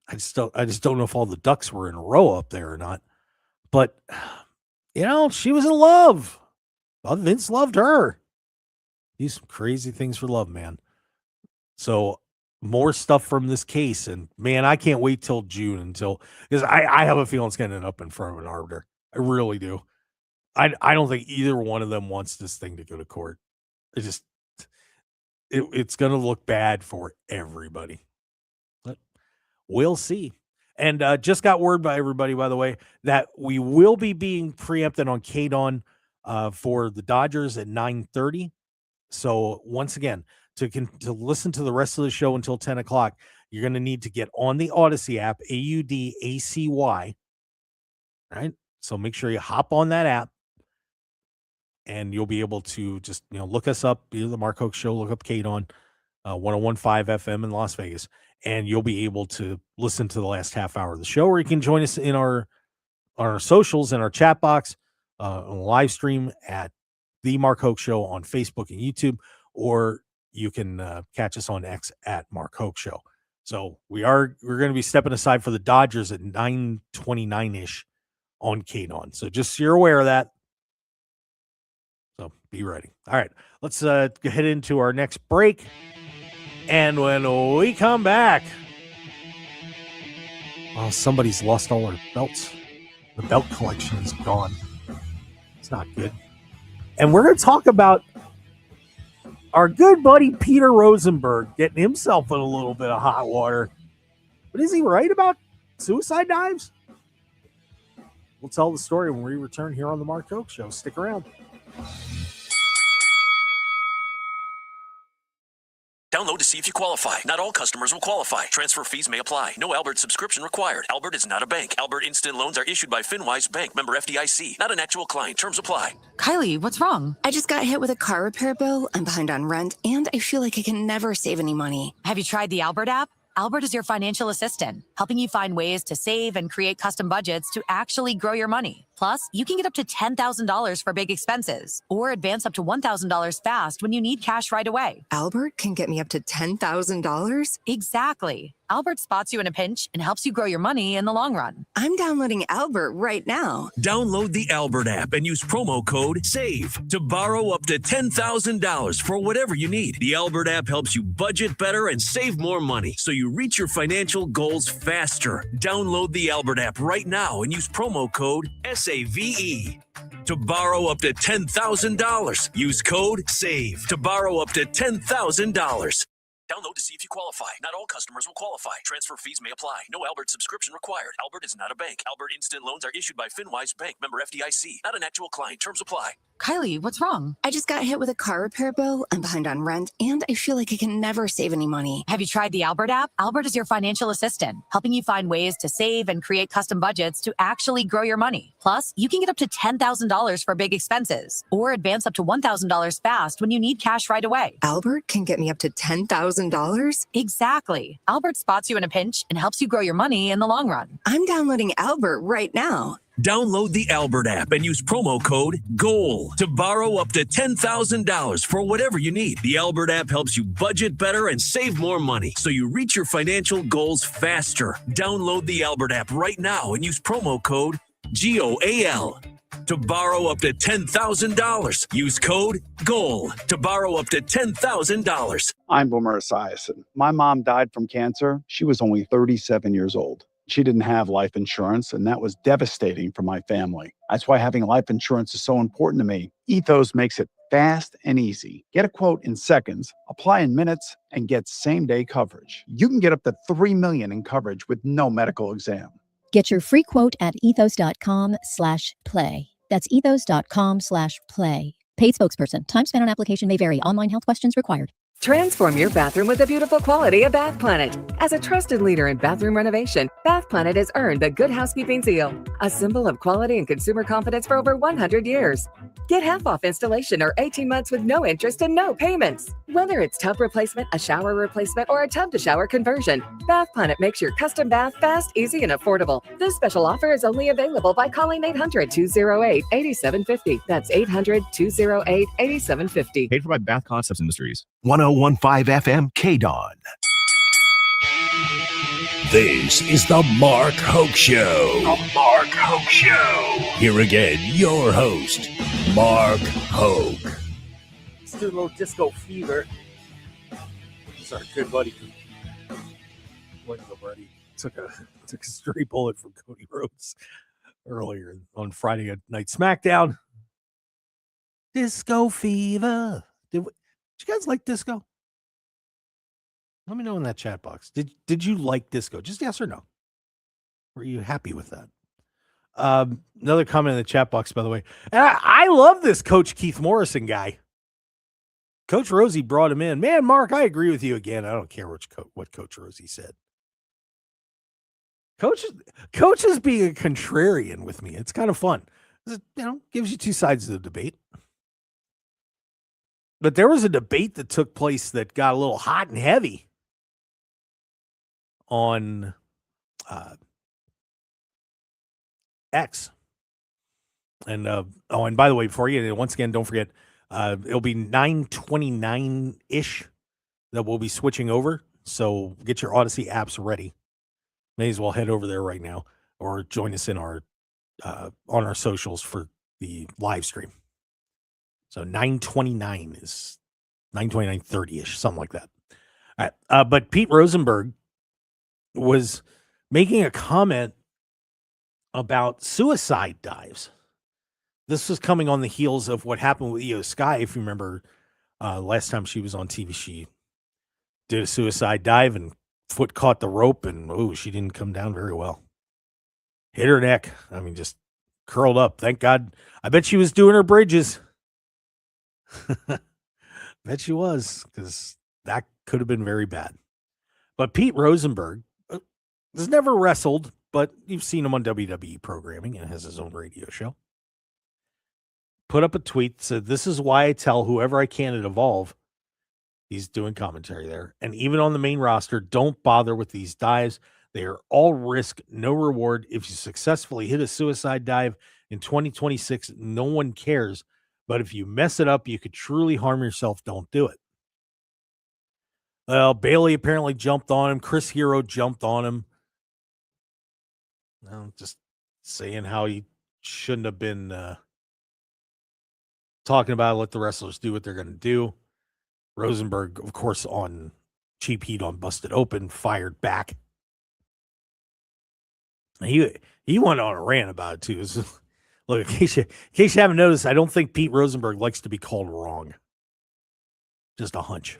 I just don't know if all the ducks were in a row up there or not, but she was in love. Well, Vince loved her. These crazy things for love, man. So more stuff from this case, and man, I can't wait till June because I have a feeling it's going to end up in front of an arbiter. I really do. I don't think either one of them wants this thing to go to court. It's going to look bad for everybody. But we'll see. And just got word by everybody, by the way, that we will be being preempted on KDAWN for the Dodgers at 9:30. So once again, to listen to the rest of the show until 10 o'clock, you're going to need to get on the Odyssey app, AUDACY. All right. So make sure you hop on that app and you'll be able to just look us up, the Mark Hoke Show, look up KDAWN 101.5 FM in Las Vegas, and you'll be able to listen to the last half hour of the show, or you can join us in our socials and our chat box on live stream at the Mark Hoke Show on Facebook and YouTube, or you can catch us on X at Mark Hoke Show. So we're going to be stepping aside for the Dodgers at 9:29-ish on KDAWN. So just so you're aware of that. So be ready. All right, let's head into our next break. And when we come back, well, somebody's lost all their belts. The belt collection is gone. It's not good. And we're going to talk about our good buddy Peter Rosenberg getting himself in a little bit of hot water. But is he right about suicide dives? We'll tell the story when we return here on the Mark Hoke Show. Stick around. Download to see if you qualify. Not all customers will qualify. Transfer fees may apply. No Albert subscription required. Albert is not a bank. Albert Instant Loans are issued by FinWise Bank, member FDIC. Not an actual client. Terms apply. Kylie, what's wrong? I just got hit with a car repair bill. I'm behind on rent, and I feel like I can never save any money. Have you tried the Albert app? Albert is your financial assistant, helping you find ways to save and create custom budgets to actually grow your money. Plus, you can get up to $10,000 for big expenses or advance up to $1,000 fast when you need cash right away. Albert can get me up to $10,000? Exactly. Albert spots you in a pinch and helps you grow your money in the long run. I'm downloading Albert right now. Download the Albert app and use promo code SAVE to borrow up to $10,000 for whatever you need. The Albert app helps you budget better and save more money so you reach your financial goals faster. Download the Albert app right now and use promo code SAVE to borrow up to $10,000. Use code SAVE to borrow up to $10,000. Download to see if you qualify. Not all customers will qualify. Transfer fees may apply. No Albert subscription required. Albert is not a bank. Albert Instant Loans are issued by FinWise Bank, member FDIC. Not an actual client. Terms apply. Kylie, what's wrong? I just got hit with a car repair bill. I'm behind on rent, and I feel like I can never save any money. Have you tried the Albert app? Albert is your financial assistant, helping you find ways to save and create custom budgets to actually grow your money. Plus, you can get up to $10,000 for big expenses or advance up to $1,000 fast when you need cash right away. Albert can get me up to $10,000? Exactly. Albert spots you in a pinch and helps you grow your money in the long run. I'm downloading Albert right now. Download the Albert app and use promo code GOAL to borrow up to $10,000 for whatever you need. The Albert app helps you budget better and save more money so you reach your financial goals faster. Download the Albert app right now and use promo code GOAL to borrow up to $10,000. Use code GOAL to borrow up to $10,000. I'm Boomer Esiason. My mom died from cancer. She was only 37 years old. She didn't have life insurance, and that was devastating for my family. That's why having life insurance is so important to me. Ethos makes it fast and easy. Get a quote in seconds, apply in minutes, and get same-day coverage. You can get up to $3 million in coverage with no medical exam. Get your free quote at ethos.com/play. That's ethos.com/play. Paid spokesperson. Time spent on application may vary. Online health questions required. Transform your bathroom with the beautiful quality of Bath Planet. As a trusted leader in bathroom renovation, Bath Planet has earned the Good Housekeeping seal, a symbol of quality and consumer confidence for over 100 years. Get half off installation or 18 months with no interest and no payments. Whether it's tub replacement, a shower replacement, or a tub-to-shower conversion, Bath Planet makes your custom bath fast, easy, and affordable. This special offer is only available by calling 800-208-8750. That's 800-208-8750. Paid for by Bath Concepts Industries. 101.5 FM KDAWN. This is the Mark Hoke Show. The Mark Hoke Show. Here again, your host, Mark Hoke. Let's do a little Disco Fever. This is our good buddy. Buddy took a stray bullet from Cody Rhodes earlier on Friday Night SmackDown. Disco Fever. Did you guys like disco? Let me know in that chat box. Did you like disco? Just yes or no. Were you happy with that? Another comment in the chat box, by the way. I love this Coach Keith Morrison guy. Coach Rosey brought him in. Man, Mark, I agree with you again. I don't care what Coach Rosey said. Coach is being a contrarian with me. It's kind of fun. It, gives you two sides of the debate. But there was a debate that took place that got a little hot and heavy on X. And and by the way, before you get it, once again, don't forget, it'll be 9:29-ish that we'll be switching over. So get your Odyssey apps ready. May as well head over there right now or join us in our on our socials for the live stream. So 9:29 is 9:29:30-ish, something like that. All right. But Pete Rosenberg was making a comment about suicide dives. This was coming on the heels of what happened with Io Sky. If you remember, last time she was on TV, she did a suicide dive and foot caught the rope, and she didn't come down very well. Hit her neck. I mean, just curled up. Thank God. I bet she was doing her bridges. Bet she was, because that could have been very bad. But Pete Rosenberg has never wrestled, but you've seen him on WWE programming and has his own radio show. Put up a tweet, said, "This is why I tell whoever I can at Evolve," he's doing commentary there, "and even on the main roster, don't bother with these dives. They are all risk, no reward. If you successfully hit a suicide dive in 2026, no one cares. But if you mess it up, you could truly harm yourself. Don't do it." Well, Bailey apparently jumped on him. Chris Hero jumped on him. Just saying how he shouldn't have been talking about it. Let the wrestlers do what they're going to do. Rosenberg, of course, on Cheap Heat on Busted Open, fired back. He went on a rant about it, too. Look, in case you haven't noticed, I don't think Pete Rosenberg likes to be called wrong. Just a hunch.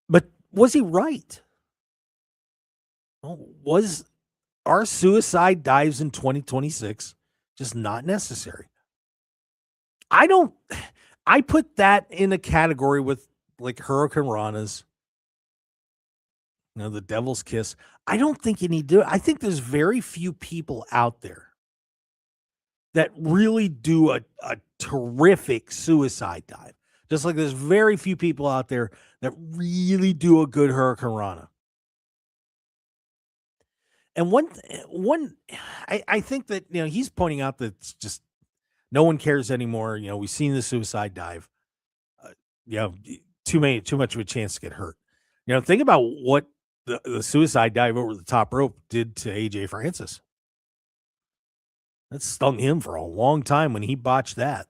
But was he right? Was our suicide dives in 2026 just not necessary? I put that in a category with like Hurricane Rana's, the Devil's Kiss. I don't think you need to do it. I think there's very few people out there that really do a terrific suicide dive. Just like there's very few people out there that really do a good Hurricane Rana. And I think that, he's pointing out that it's just no one cares anymore. We've seen the suicide dive. Too much of a chance to get hurt. Think about what the suicide dive over the top rope did to AJ Francis. That stung him for a long time when he botched that.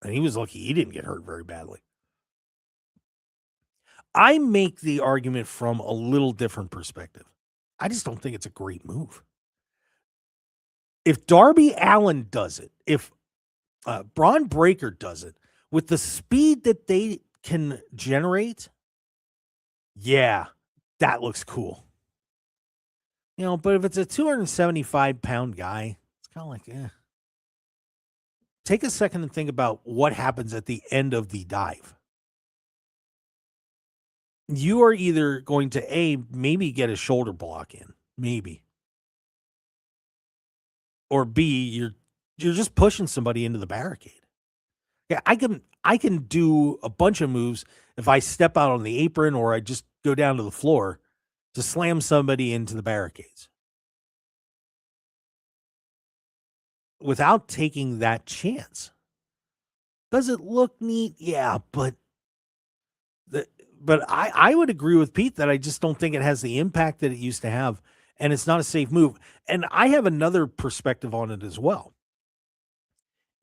And he was lucky he didn't get hurt very badly. I make the argument from a little different perspective. I just don't think it's a great move. If Darby Allin does it, if Braun Breaker does it, with the speed that they can generate, yeah, that looks cool. But if it's a 275-pound guy, it's kind of like, Take a second and think about what happens at the end of the dive. You are either going to maybe get a shoulder block in, maybe. Or B, you're just pushing somebody into the barricade. Yeah, I can do a bunch of moves if I step out on the apron or I just go down to the floor to slam somebody into the barricades. Without taking that chance. Does it look neat? Yeah, but I would agree with Pete that I just don't think it has the impact that it used to have, and it's not a safe move. And I have another perspective on it as well.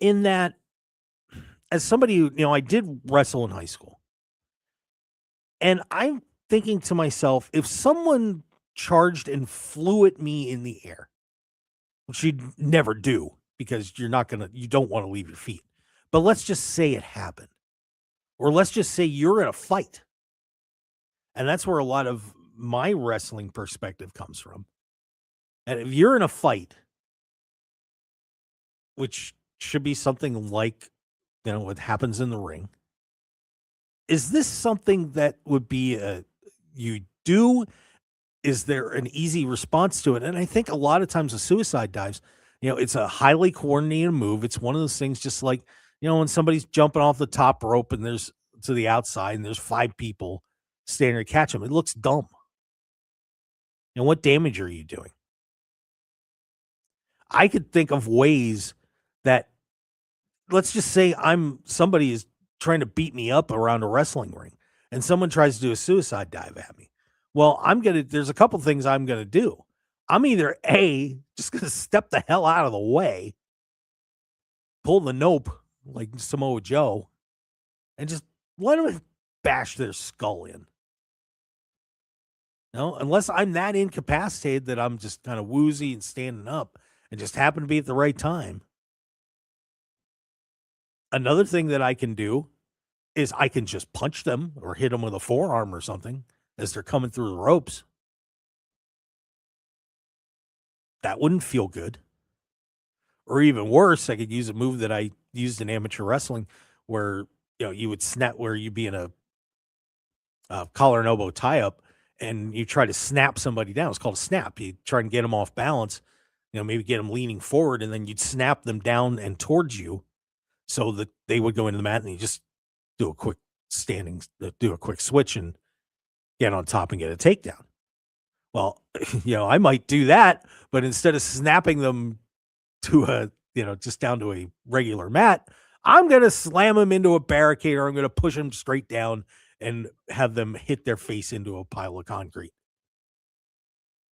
In that, as somebody who, I did wrestle in high school, and I'm thinking to myself, if someone charged and flew at me in the air, which you'd never do because you don't want to leave your feet. But let's just say it happened. Or let's just say you're in a fight. And that's where a lot of my wrestling perspective comes from. And if you're in a fight, which should be something like, what happens in the ring, is this something that would be you do? Is there an easy response to it? And I think a lot of times with suicide dives, it's a highly coordinated move. It's one of those things just like, when somebody's jumping off the top rope and there's to the outside and there's 5 people standing to catch them, it looks dumb. What damage are you doing? I could think of ways that, let's just say somebody is trying to beat me up around a wrestling ring and someone tries to do a suicide dive at me. Well, there's a couple things I'm going to do. I'm either just going to step the hell out of the way, pull the nope like Samoa Joe, and just let them bash their skull in. Unless I'm that incapacitated that I'm just kind of woozy and standing up and just happen to be at the right time. Another thing that I can do is I can just punch them or hit them with a forearm or something as they're coming through the ropes. That wouldn't feel good. Or even worse, I could use a move that I used in amateur wrestling where, you would snap, where you'd be in a collar and elbow tie-up and you try to snap somebody down. It's called a snap. You try and get them off balance, maybe get them leaning forward, and then you'd snap them down and towards you so that they would go into the mat, and you just do a quick switch and get on top and get a takedown. Well, I might do that, but instead of snapping them to just down to a regular mat, I'm going to slam them into a barricade, or I'm going to push them straight down and have them hit their face into a pile of concrete.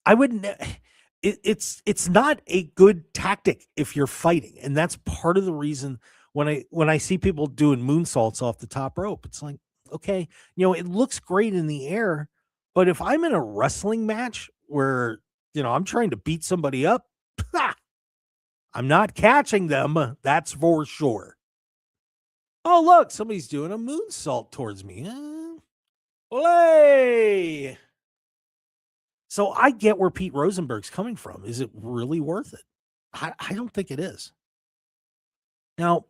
I wouldn't. It's not a good tactic if you're fighting, and that's part of the reason when I see people doing moonsaults off the top rope, it's like, okay, it looks great in the air, but if I'm in a wrestling match where I'm trying to beat somebody up, I'm not catching them. That's for sure. Oh, look, somebody's doing a moonsault towards me. Olay! So I get where Pete Rosenberg's coming from. Is it really worth it? I don't think it is. Now,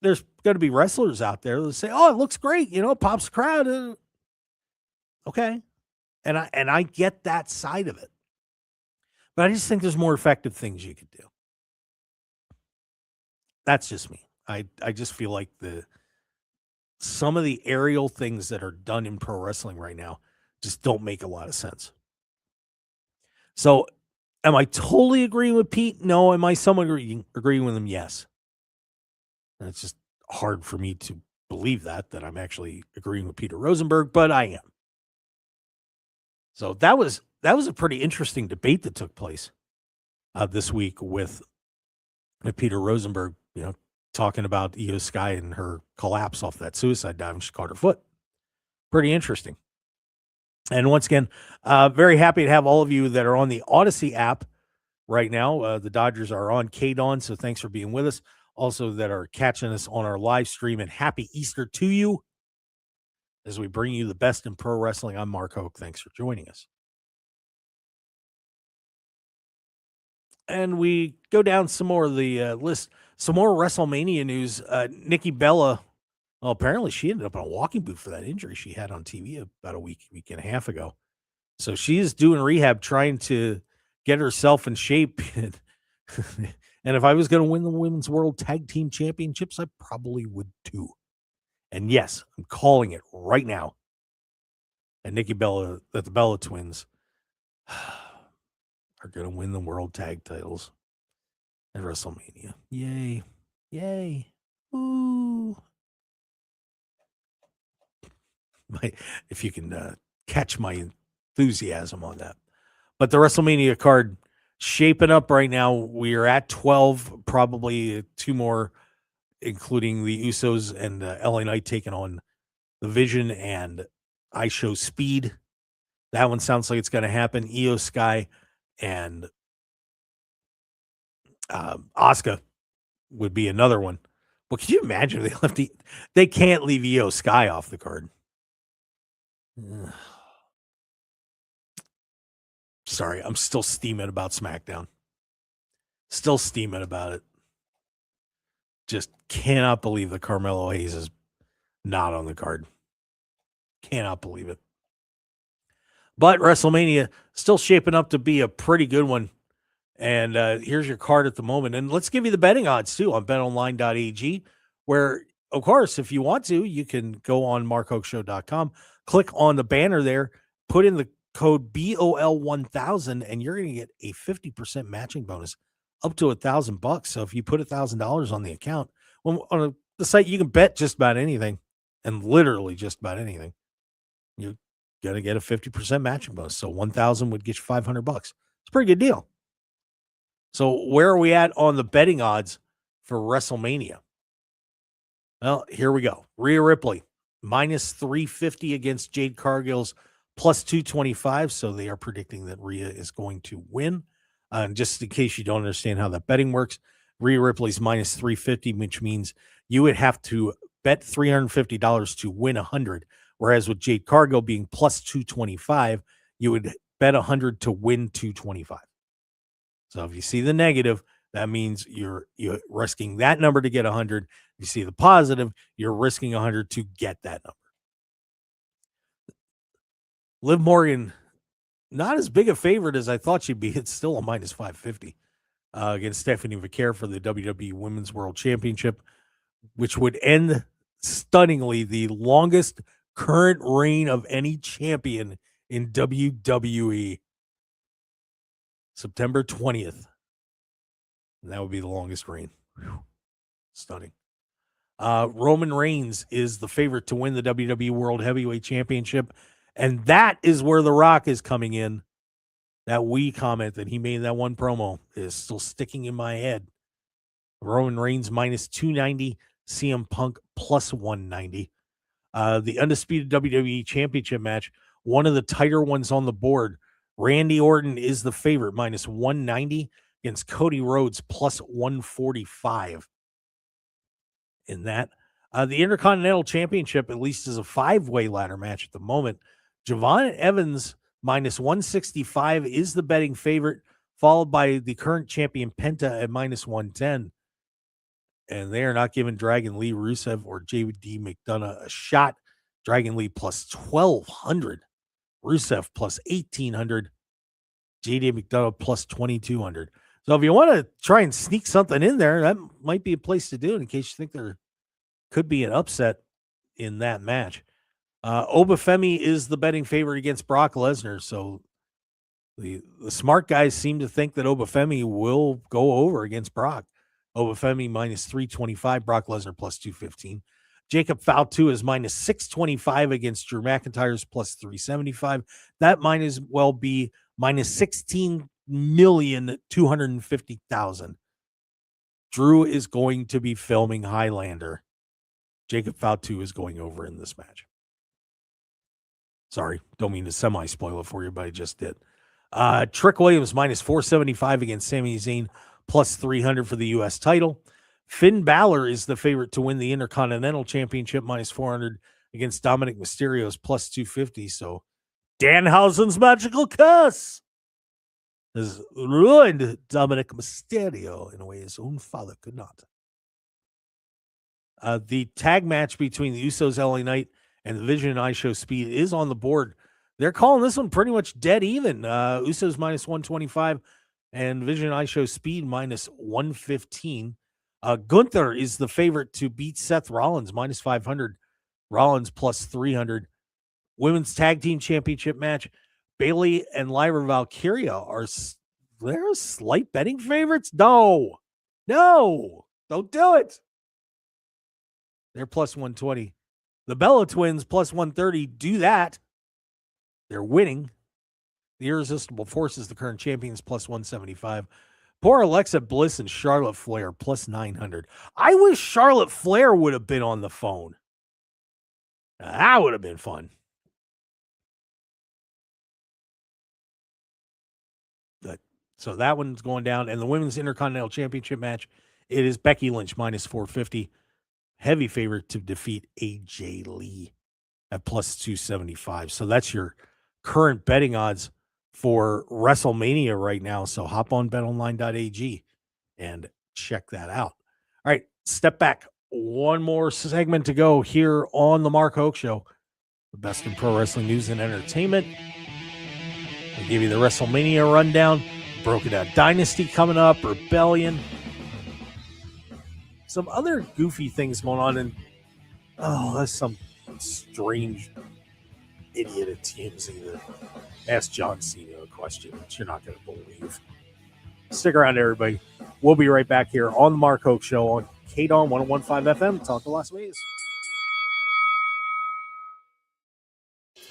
there's going to be wrestlers out there that say, oh, it looks great. Pops the crowd. Okay. And I get that side of it. But I just think there's more effective things you could do. That's just me. I just feel like some of the aerial things that are done in pro wrestling right now just don't make a lot of sense. So am I totally agreeing with Pete? No. Am I somewhat agreeing with him? Yes. And it's just hard for me to believe that I'm actually agreeing with Peter Rosenberg, but I am. So that was a pretty interesting debate that took place this week with Peter Rosenberg, talking about Io Sky and her collapse off that suicide dive and she caught her foot. Pretty interesting. And once again, very happy to have all of you that are on the Odyssey app right now. The Dodgers are on KDAWN, so thanks for being with us. Also that are catching us on our live stream, and happy Easter to you as we bring you the best in pro wrestling. I'm Mark Hoke. Thanks for joining us. And we go down some more of the list. Some more WrestleMania news. Nikki Bella, well, apparently she ended up in a walking boot for that injury she had on TV about a week and a half ago. So she is doing rehab, trying to get herself in shape. And if I was going to win the Women's World Tag Team Championships, I probably would too. And yes, I'm calling it right now. And Nikki Bella, that the Bella twins are going to win the World Tag titles at WrestleMania. Yay. Yay. Ooh. If you can catch my enthusiasm on that. But the WrestleMania card shaping up right now. We are at 12, probably 2 more, including the Usos and LA Knight taking on the Vision and I Show Speed. That one sounds like it's going to happen. Io Sky and Asuka would be another one. Well, can you imagine if they left they can't leave Io Sky off the card. Sorry, I'm still steaming about SmackDown. Still steaming about it. Just cannot believe that Carmelo Hayes is not on the card. Cannot believe it. But WrestleMania still shaping up to be a pretty good one. And here's your card at the moment. And let's give you the betting odds, too, on betonline.ag. where, of course, if you want to, you can go on markhokeshow.com, click on the banner there, put in the code BOL1000, and you're going to get a 50% matching bonus up to $1,000. So if you put $1,000 on the account, on the site, you can bet just about anything, and literally just about anything. You're going to get a 50% matching bonus. So 1,000 would get you $500. It's a pretty good deal. So where are we at on the betting odds for WrestleMania? Well, here we go. Rhea Ripley, minus 350 against Jade Cargill's plus 225. So they are predicting that Rhea is going to win. And just in case you don't understand how that betting works, Rhea Ripley's minus 350, which means you would have to bet $350 to win 100. Whereas with Jade Cargill being plus 225, you would bet 100 to win 225. So if you see the negative, that means you're risking that number to get 100. If you see the positive, you're risking 100 to get that number. Liv Morgan, not as big a favorite as I thought she'd be. It's still a minus 550 against Stephanie Vaquer for the WWE Women's World Championship, which would end stunningly the longest current reign of any champion in WWE. September 20th. And that would be the longest reign. Whew. Stunning. Roman Reigns is the favorite to win the WWE World Heavyweight Championship. And that is where The Rock is coming in. That wee comment that he made in that one promo is still sticking in my head. Roman Reigns minus 290, CM Punk plus 190. The undisputed WWE Championship match, one of the tighter ones on the board. Randy Orton is the favorite, minus 190 against Cody Rhodes, plus 145. In that, the Intercontinental Championship, at least, is a 5-way ladder match at the moment. Javon Evans, minus 165, is the betting favorite, followed by the current champion Penta at minus 110. And they are not giving Dragon Lee, Rusev, or JD McDonough a shot. Dragon Lee plus 1,200. Rusev plus 1,800. JD McDonough plus 2,200. So if you want to try and sneak something in there, that might be a place to do it in case you think there could be an upset in that match. Obafemi is the betting favorite against Brock Lesnar. So the smart guys seem to think that Obafemi will go over against Brock. Obafemi minus 325, Brock Lesnar plus 215. Jacob Fatu is minus 625 against Drew McIntyre's plus 375. That might as well be minus 16,250,000. Drew is going to be filming Highlander. Jacob Fatu is going over in this match. Sorry, don't mean to semi-spoil it for you, but I just did. Trick Williams minus 475 against Sami Zayn, plus 300 for the U.S. title. Finn Balor is the favorite to win the Intercontinental Championship, minus 400 against Dominic Mysterio's plus 250. So Danhausen's magical curse has ruined Dominic Mysterio in a way his own father could not. The tag match between the Usos, LA Knight, and the Vision and I Show Speed is on the board. They're calling this one pretty much dead even. Usos minus 125 and Vision and I Show Speed minus 115. Gunther is the favorite to beat Seth Rollins, minus 500. Rollins plus 300. Women's Tag Team Championship match. Bayley and Lyra Valkyria are they're slight betting favorites? No, don't do it. They're plus 120. The Bella Twins plus 130. Do that. They're winning. The Irresistible Force is the current champions, plus 175. Poor Alexa Bliss and Charlotte Flair, plus 900. I wish Charlotte Flair would have been on the phone. That would have been fun. Good. So that one's going down. And the Women's Intercontinental Championship match, it is Becky Lynch, minus 450. Heavy favorite to defeat AJ Lee at plus 275. So that's your current betting odds for WrestleMania right now. So hop on betonline.ag and check that out. All right, step back. One more segment to go here on the Mark Hoke Show. The best in pro wrestling news and entertainment. We give you the WrestleMania rundown. Broken Down Dynasty coming up, Rebellion. some other goofy things going on, and that's some strange idiot at TMZ that asked John Cena a question that you're not going to believe. Stick around, everybody. We'll be right back here on the Mark Hoke Show on KDAWN 101.5 FM. Talk to Las Vegas.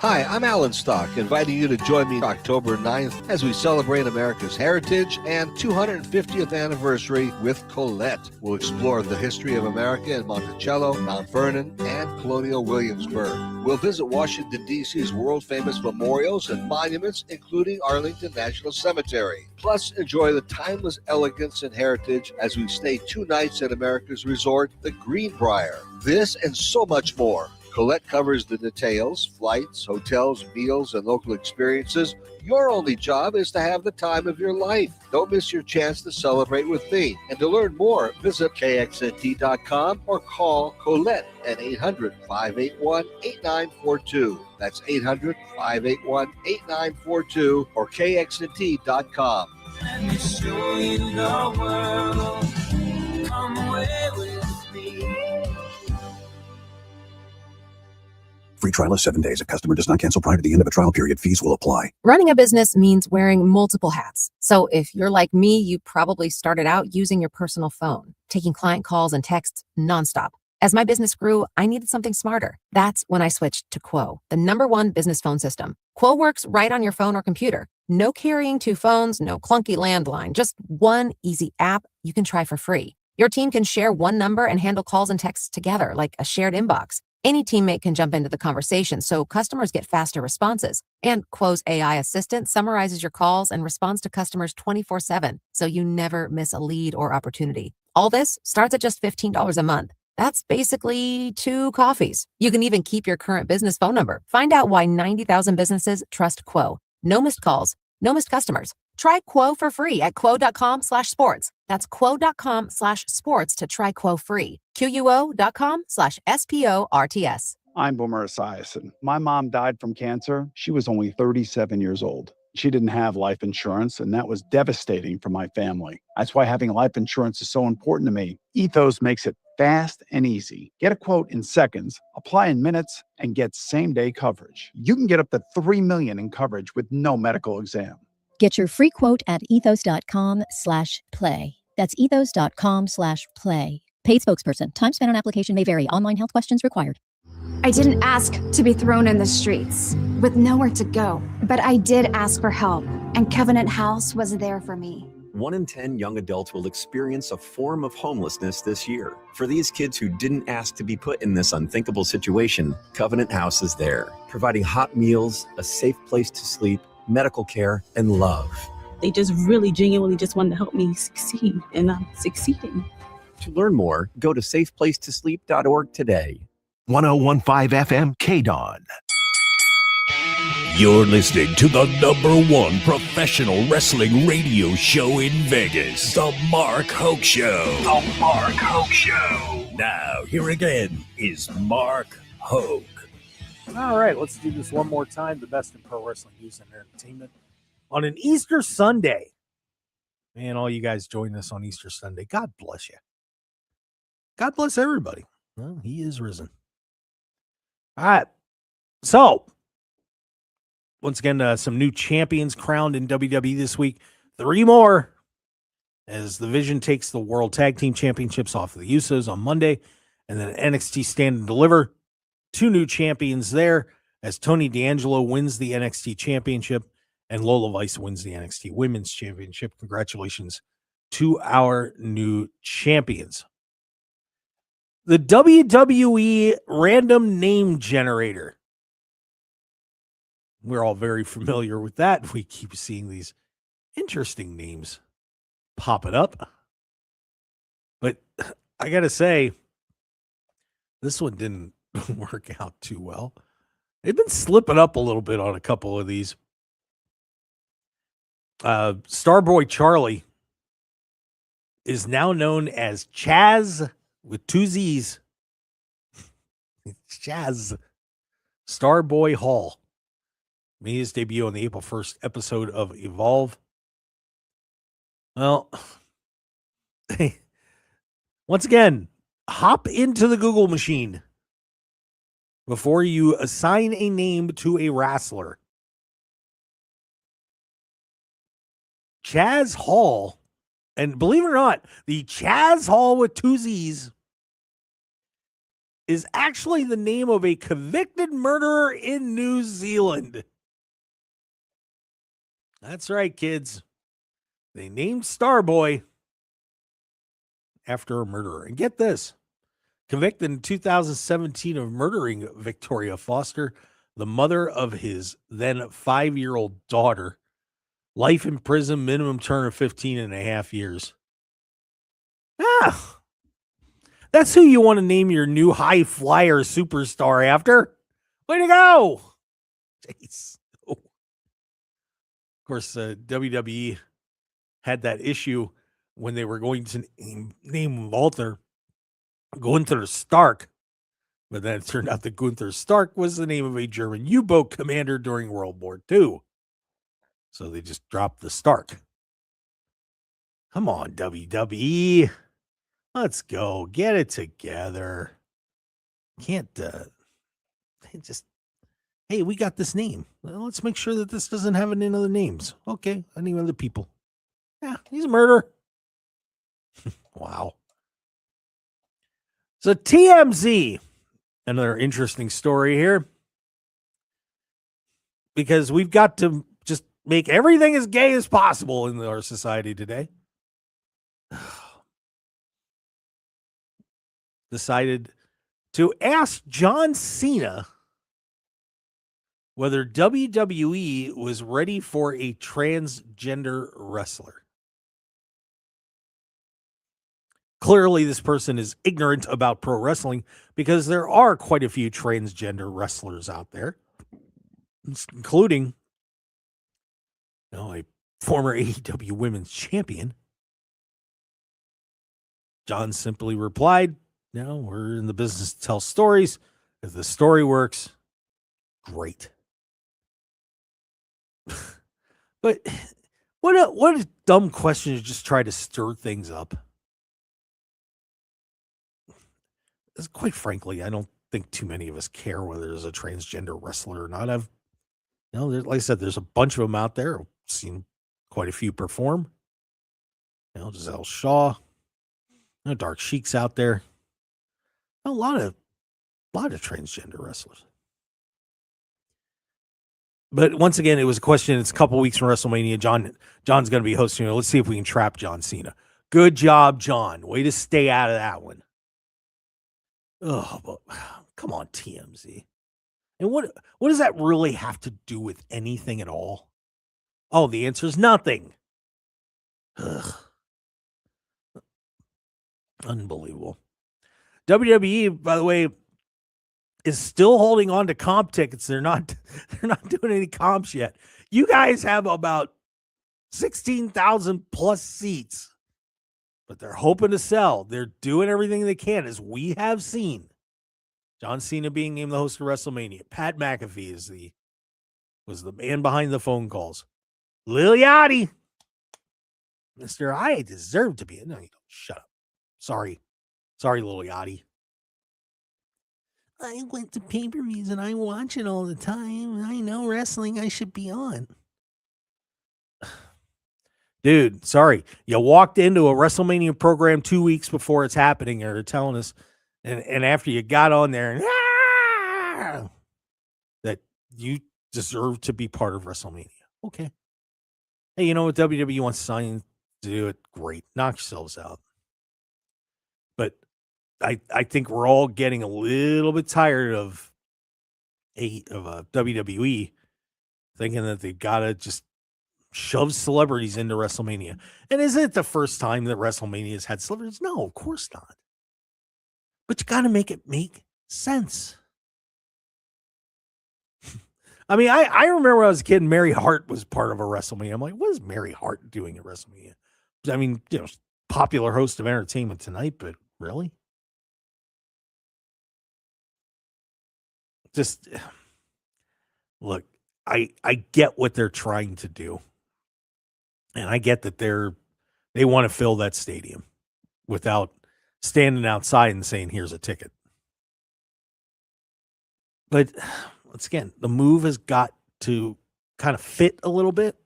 Hi, I'm Alan Stock, inviting you to join me October 9th as we celebrate America's heritage and 250th anniversary with Colette. We'll explore the history of America in Monticello, Mount Vernon, and Colonial Williamsburg. We'll visit Washington, D.C.'s world-famous memorials and monuments, including Arlington National Cemetery. Plus, enjoy the timeless elegance and heritage as we stay 2 nights at America's resort, the Greenbrier. This and so much more. Colette covers the details, flights, hotels, meals, and local experiences. Your only job is to have the time of your life. Don't miss your chance to celebrate with me. And to learn more, visit kxnt.com or call Colette at 800-581-8942. That's 800-581-8942 or kxnt.com. Let me show you the world. Come away with me. Free trial is 7 days. If customer does not cancel prior to the end of a trial period, fees will apply. Running a business means wearing multiple hats. So if you're like me, you probably started out using your personal phone, taking client calls and texts nonstop. As my business grew, I needed something smarter. That's when I switched to Quo, the #1 business phone system. Quo works right on your phone or computer. No carrying 2 phones, no clunky landline, just one easy app you can try for free. Your team can share one number and handle calls and texts together like a shared inbox. Any teammate can jump into the conversation, so customers get faster responses. And Quo's AI assistant summarizes your calls and responds to customers 24/7, so you never miss a lead or opportunity. All this starts at just $15 a month. That's basically 2 coffees. You can even keep your current business phone number. Find out why 90,000 businesses trust Quo. No missed calls, no missed customers. Try Quo for free at quo.com/sports. That's quo.com/sports to try Quo free. QUO.com/SPORTS. I'm Boomer Esiason. My mom died from cancer. She was only 37 years old. She didn't have life insurance, and that was devastating for my family. That's why having life insurance is so important to me. Ethos makes it fast and easy. Get a quote in seconds, apply in minutes, and get same-day coverage. You can get up to $3 million in coverage with no medical exam. Get your free quote at ethos.com/play. That's ethos.com/play. Paid spokesperson. Time spent on application may vary. Online health questions required. I didn't ask to be thrown in the streets with nowhere to go, but I did ask for help, and Covenant House was there for me. 1 in 10 young adults will experience a form of homelessness this year. For these kids who didn't ask to be put in this unthinkable situation, Covenant House is there, providing hot meals, a safe place to sleep, medical care, and love. They just really genuinely just wanted to help me succeed, and I'm succeeding. To learn more, go to safeplacetosleep.org today. 101.5 FM KDAWN. You're listening to the #1 professional wrestling radio show in Vegas, The Mark Hoke Show. The Mark Hoke Show. Now, here again is Mark Hoke. All right, let's do this one more time. The best in pro wrestling news and entertainment on an Easter Sunday. Man, all you guys join us on Easter Sunday. God bless you. God bless everybody. Well, he is risen. All right. So, once again, some new champions crowned in WWE this week. 3 more as the Vision takes the World Tag Team Championships off of the Usos on Monday. And then NXT Stand and Deliver. 2 new champions there as Tony D'Angelo wins the NXT Championship and Lola Vice wins the NXT Women's Championship. Congratulations to our new champions. The WWE random name generator. We're all very familiar with that. We keep seeing these interesting names popping up. But I got to say, this one didn't work out too well. They've been slipping up a little bit on a couple of these. Starboy Charlie is now known as Chaz with 2 Z's. Chaz. Starboy Hall. Made his debut on the April 1st episode of Evolve. Well, Once again, hop into the Google machine before you assign a name to a wrestler. Chaz Hall, and believe it or not, the Chaz Hall with 2 Z's is actually the name of a convicted murderer in New Zealand. That's right, kids. They named Starboy after a murderer. And get this, convicted in 2017 of murdering Victoria Foster, the mother of his then 5-year-old daughter. Life in prison, minimum term of 15 and a half years. That's who you want to name your new high flyer superstar after. Way to go. Jeez. Oh. Of course, WWE had that issue when they were going to name Walter Gunther Stark. But then it turned out that Gunther Stark was the name of a German U-boat commander during World War II. So they just dropped the Stark. Come on, WWE. Let's go. Get it together. Can't just, hey, we got this name. Well, let's make sure that this doesn't have any other names. Okay, any other people. Yeah, he's a murderer. Wow. So TMZ, another interesting story here. Because we've got to just make everything as gay as possible in our society today. Decided to ask John Cena whether WWE was ready for a transgender wrestler. Clearly, this person is ignorant about pro wrestling because there are quite a few transgender wrestlers out there, including a former AEW Women's Champion. John simply replied, "No, we're in the business to tell stories. If the story works, great." But what a dumb question to just try to stir things up. Quite frankly, I don't think too many of us care whether there's a transgender wrestler or not. Like I said, there's a bunch of them out there. I've seen quite a few perform. Giselle Shaw, Dark Sheik's out there. A lot of transgender wrestlers. But once again, it was a question. It's a couple weeks from WrestleMania. John's going to be hosting it. Let's see if we can trap John Cena. Good job, John. Way to stay out of that one. Oh, but come on, TMZ. And what does that really have to do with anything at all? Oh, the answer is nothing. Ugh. Unbelievable. WWE, by the way, is still holding on to comp tickets. They're not doing any comps yet. You guys have about 16,000 plus seats, but they're hoping to sell. They're doing everything they can, as we have seen. John Cena being named the host of WrestleMania. Pat McAfee was the man behind the phone calls. Lil Yachty. Mr. I deserve to be. No, you don't. Shut up. Sorry, Lil Yachty. I went to pay-per-views and I watch it all the time. I know wrestling I should be on. Dude, sorry. You walked into a WrestleMania program 2 weeks before it's happening, or they're telling us, and after you got on there, and, that you deserve to be part of WrestleMania. Okay. Hey, you know what? WWE wants to sign to do it. Great. Knock yourselves out. But I think we're all getting a little bit tired of WWE thinking that they gotta just shove celebrities into WrestleMania. And isn't it the first time that WrestleMania has had celebrities? No, of course not. But you gotta make it make sense. I mean, I remember when I was a kid, Mary Hart was part of a WrestleMania. I'm like, what is Mary Hart doing at WrestleMania? I mean, popular host of Entertainment Tonight, but really? Just look, I get what they're trying to do. And I get that they want to fill that stadium without standing outside and saying, here's a ticket. But once again, the move has got to kind of fit a little bit.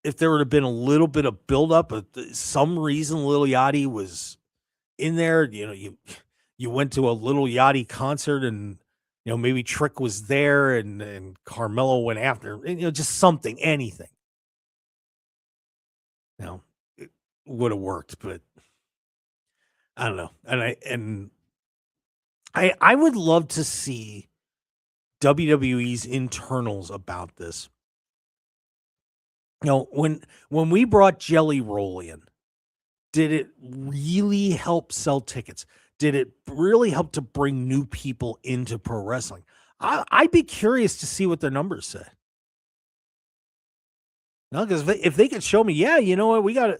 If there would have been a little bit of buildup, some reason Lil Yachty was in there, you went to a Lil Yachty concert and, maybe Trick was there and Carmelo went after, just something, anything. It would have worked, but I don't know. And I would love to see WWE's internals about this. When we brought Jelly Roll in, did it really help sell tickets? Did it really help to bring new people into pro wrestling? I'd be curious to see what their numbers say. No, because if they could show me, yeah, you know what, we got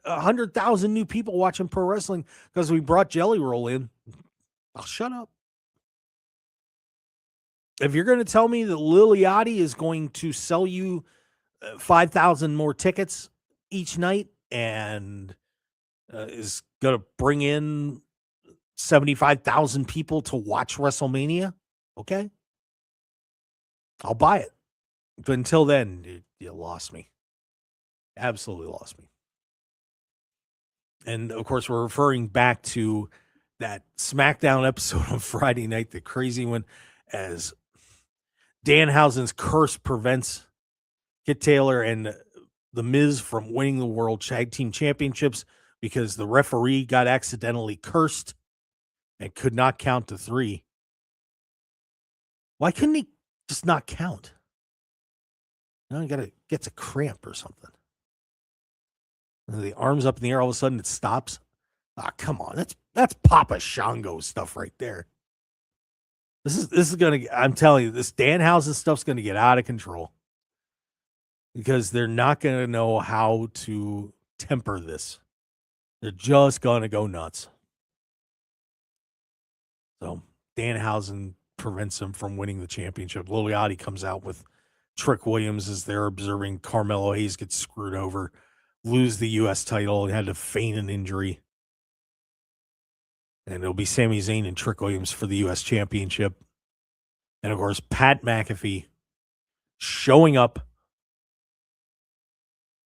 100,000 new people watching pro wrestling because we brought Jelly Roll in, I'll shut up. If you're going to tell me that Lil Yachty is going to sell you 5,000 more tickets each night and is going to bring in 75,000 people to watch WrestleMania, okay, I'll buy it. But until then, you lost me. Absolutely lost me. And of course, we're referring back to that SmackDown episode on Friday night, the crazy one, as Danhausen's curse prevents Kit Taylor and The Miz from winning the World Tag Team Championships because the referee got accidentally cursed and could not count to 3. Why couldn't he just not count? You gets a cramp or something. And the arms up in the air, all of a sudden it stops. Come on. That's Papa Shango stuff right there. This is gonna, I'm telling you, this Danhausen stuff's gonna get out of control. Because they're not gonna know how to temper this. They're just gonna go nuts. So Danhausen prevents him from winning the championship. Lil Yachty comes out with Trick Williams as they're observing Carmelo Hayes get screwed over, lose the U.S. title, and had to feign an injury. And it'll be Sami Zayn and Trick Williams for the U.S. championship. And, of course, Pat McAfee showing up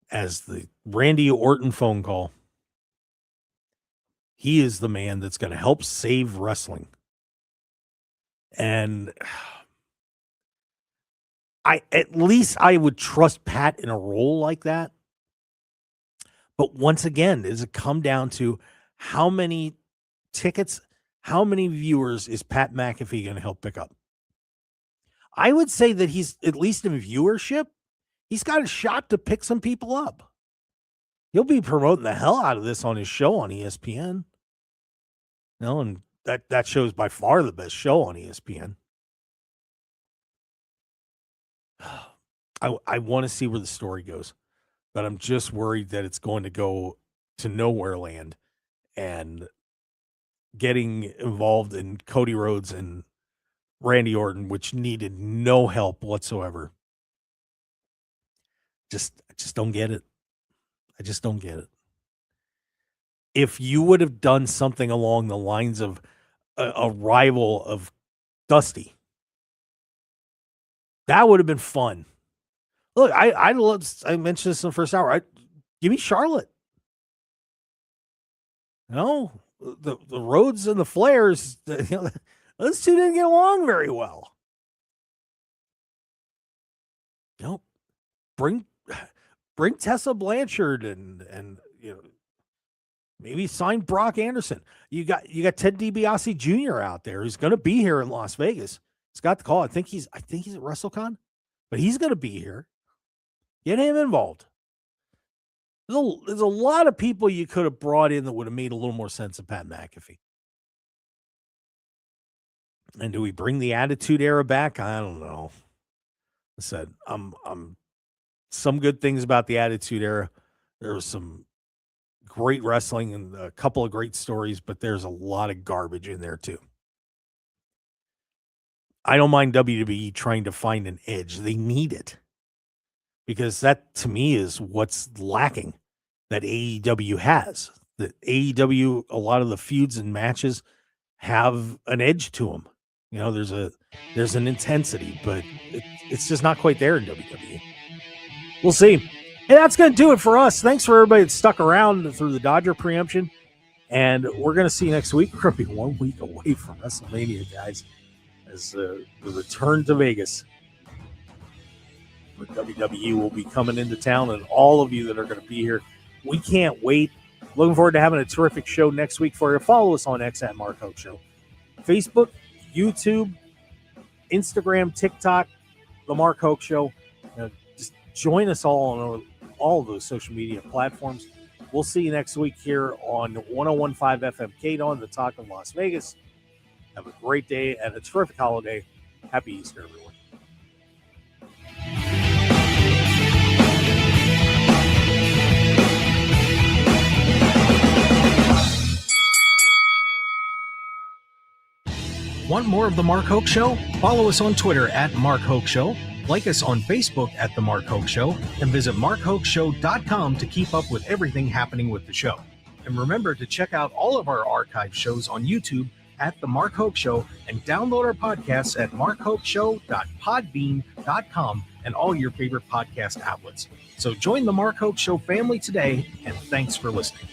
as the Randy Orton phone call. He is the man that's going to help save wrestling. And at least I would trust Pat in a role like that. But once again, does it come down to how many tickets, how many viewers is Pat McAfee going to help pick up? I would say that he's, at least in viewership, he's got a shot to pick some people up. He'll be promoting the hell out of this on his show on ESPN. And that show's by far the best show on ESPN. I want to see where the story goes, but I'm just worried that it's going to go to nowhere land and getting involved in Cody Rhodes and Randy Orton, which needed no help whatsoever. I just don't get it. I just don't get it. If you would have done something along the lines of a rival of Dusty, that would have been fun. Look, I mentioned this in the first hour. Give me Charlotte. The Rhodes and the Flairs, those two didn't get along very well. Bring Tessa Blanchard and maybe sign Brock Anderson. You got Ted DiBiase Jr. out there who's going to be here in Las Vegas. He's got the call. I think he's at WrestleCon, but he's going to be here. Get him involved. There's a lot of people you could have brought in that would have made a little more sense of Pat McAfee. And do we bring the Attitude Era back? I don't know. I said, I'm some good things about the Attitude Era. There was some great wrestling and a couple of great stories, but there's a lot of garbage in there too. I don't mind WWE trying to find an edge. They need it. Because that, to me, is what's lacking that AEW has. The AEW, a lot of the feuds and matches have an edge to them. You know, there's an intensity, but it's just not quite there in WWE. We'll see. Hey, that's going to do it for us. Thanks for everybody that stuck around through the Dodger preemption. And we're going to see you next week. We're going to be 1 week away from WrestleMania, guys, as the return to Vegas. But WWE will be coming into town, and all of you that are going to be here, we can't wait. Looking forward to having a terrific show next week for you. Follow us on X at Mark Hoke Show. Facebook, YouTube, Instagram, TikTok, The Mark Hoke Show. Just join us all on all of those social media platforms. We'll see you next week here on 101.5 FM KDAWN, the Talk of Las Vegas. Have a great day and a terrific holiday. Happy Easter, everyone. Want more of The Mark Hoke Show? Follow us on Twitter at Mark Hoke Show, like us on Facebook at The Mark Hoke Show, and visit markhokeshow.com to keep up with everything happening with the show. And remember to check out all of our archive shows on YouTube at The Mark Hoke Show and download our podcasts at markhokeshow.podbean.com and all your favorite podcast outlets. So join The Mark Hoke Show family today, and thanks for listening.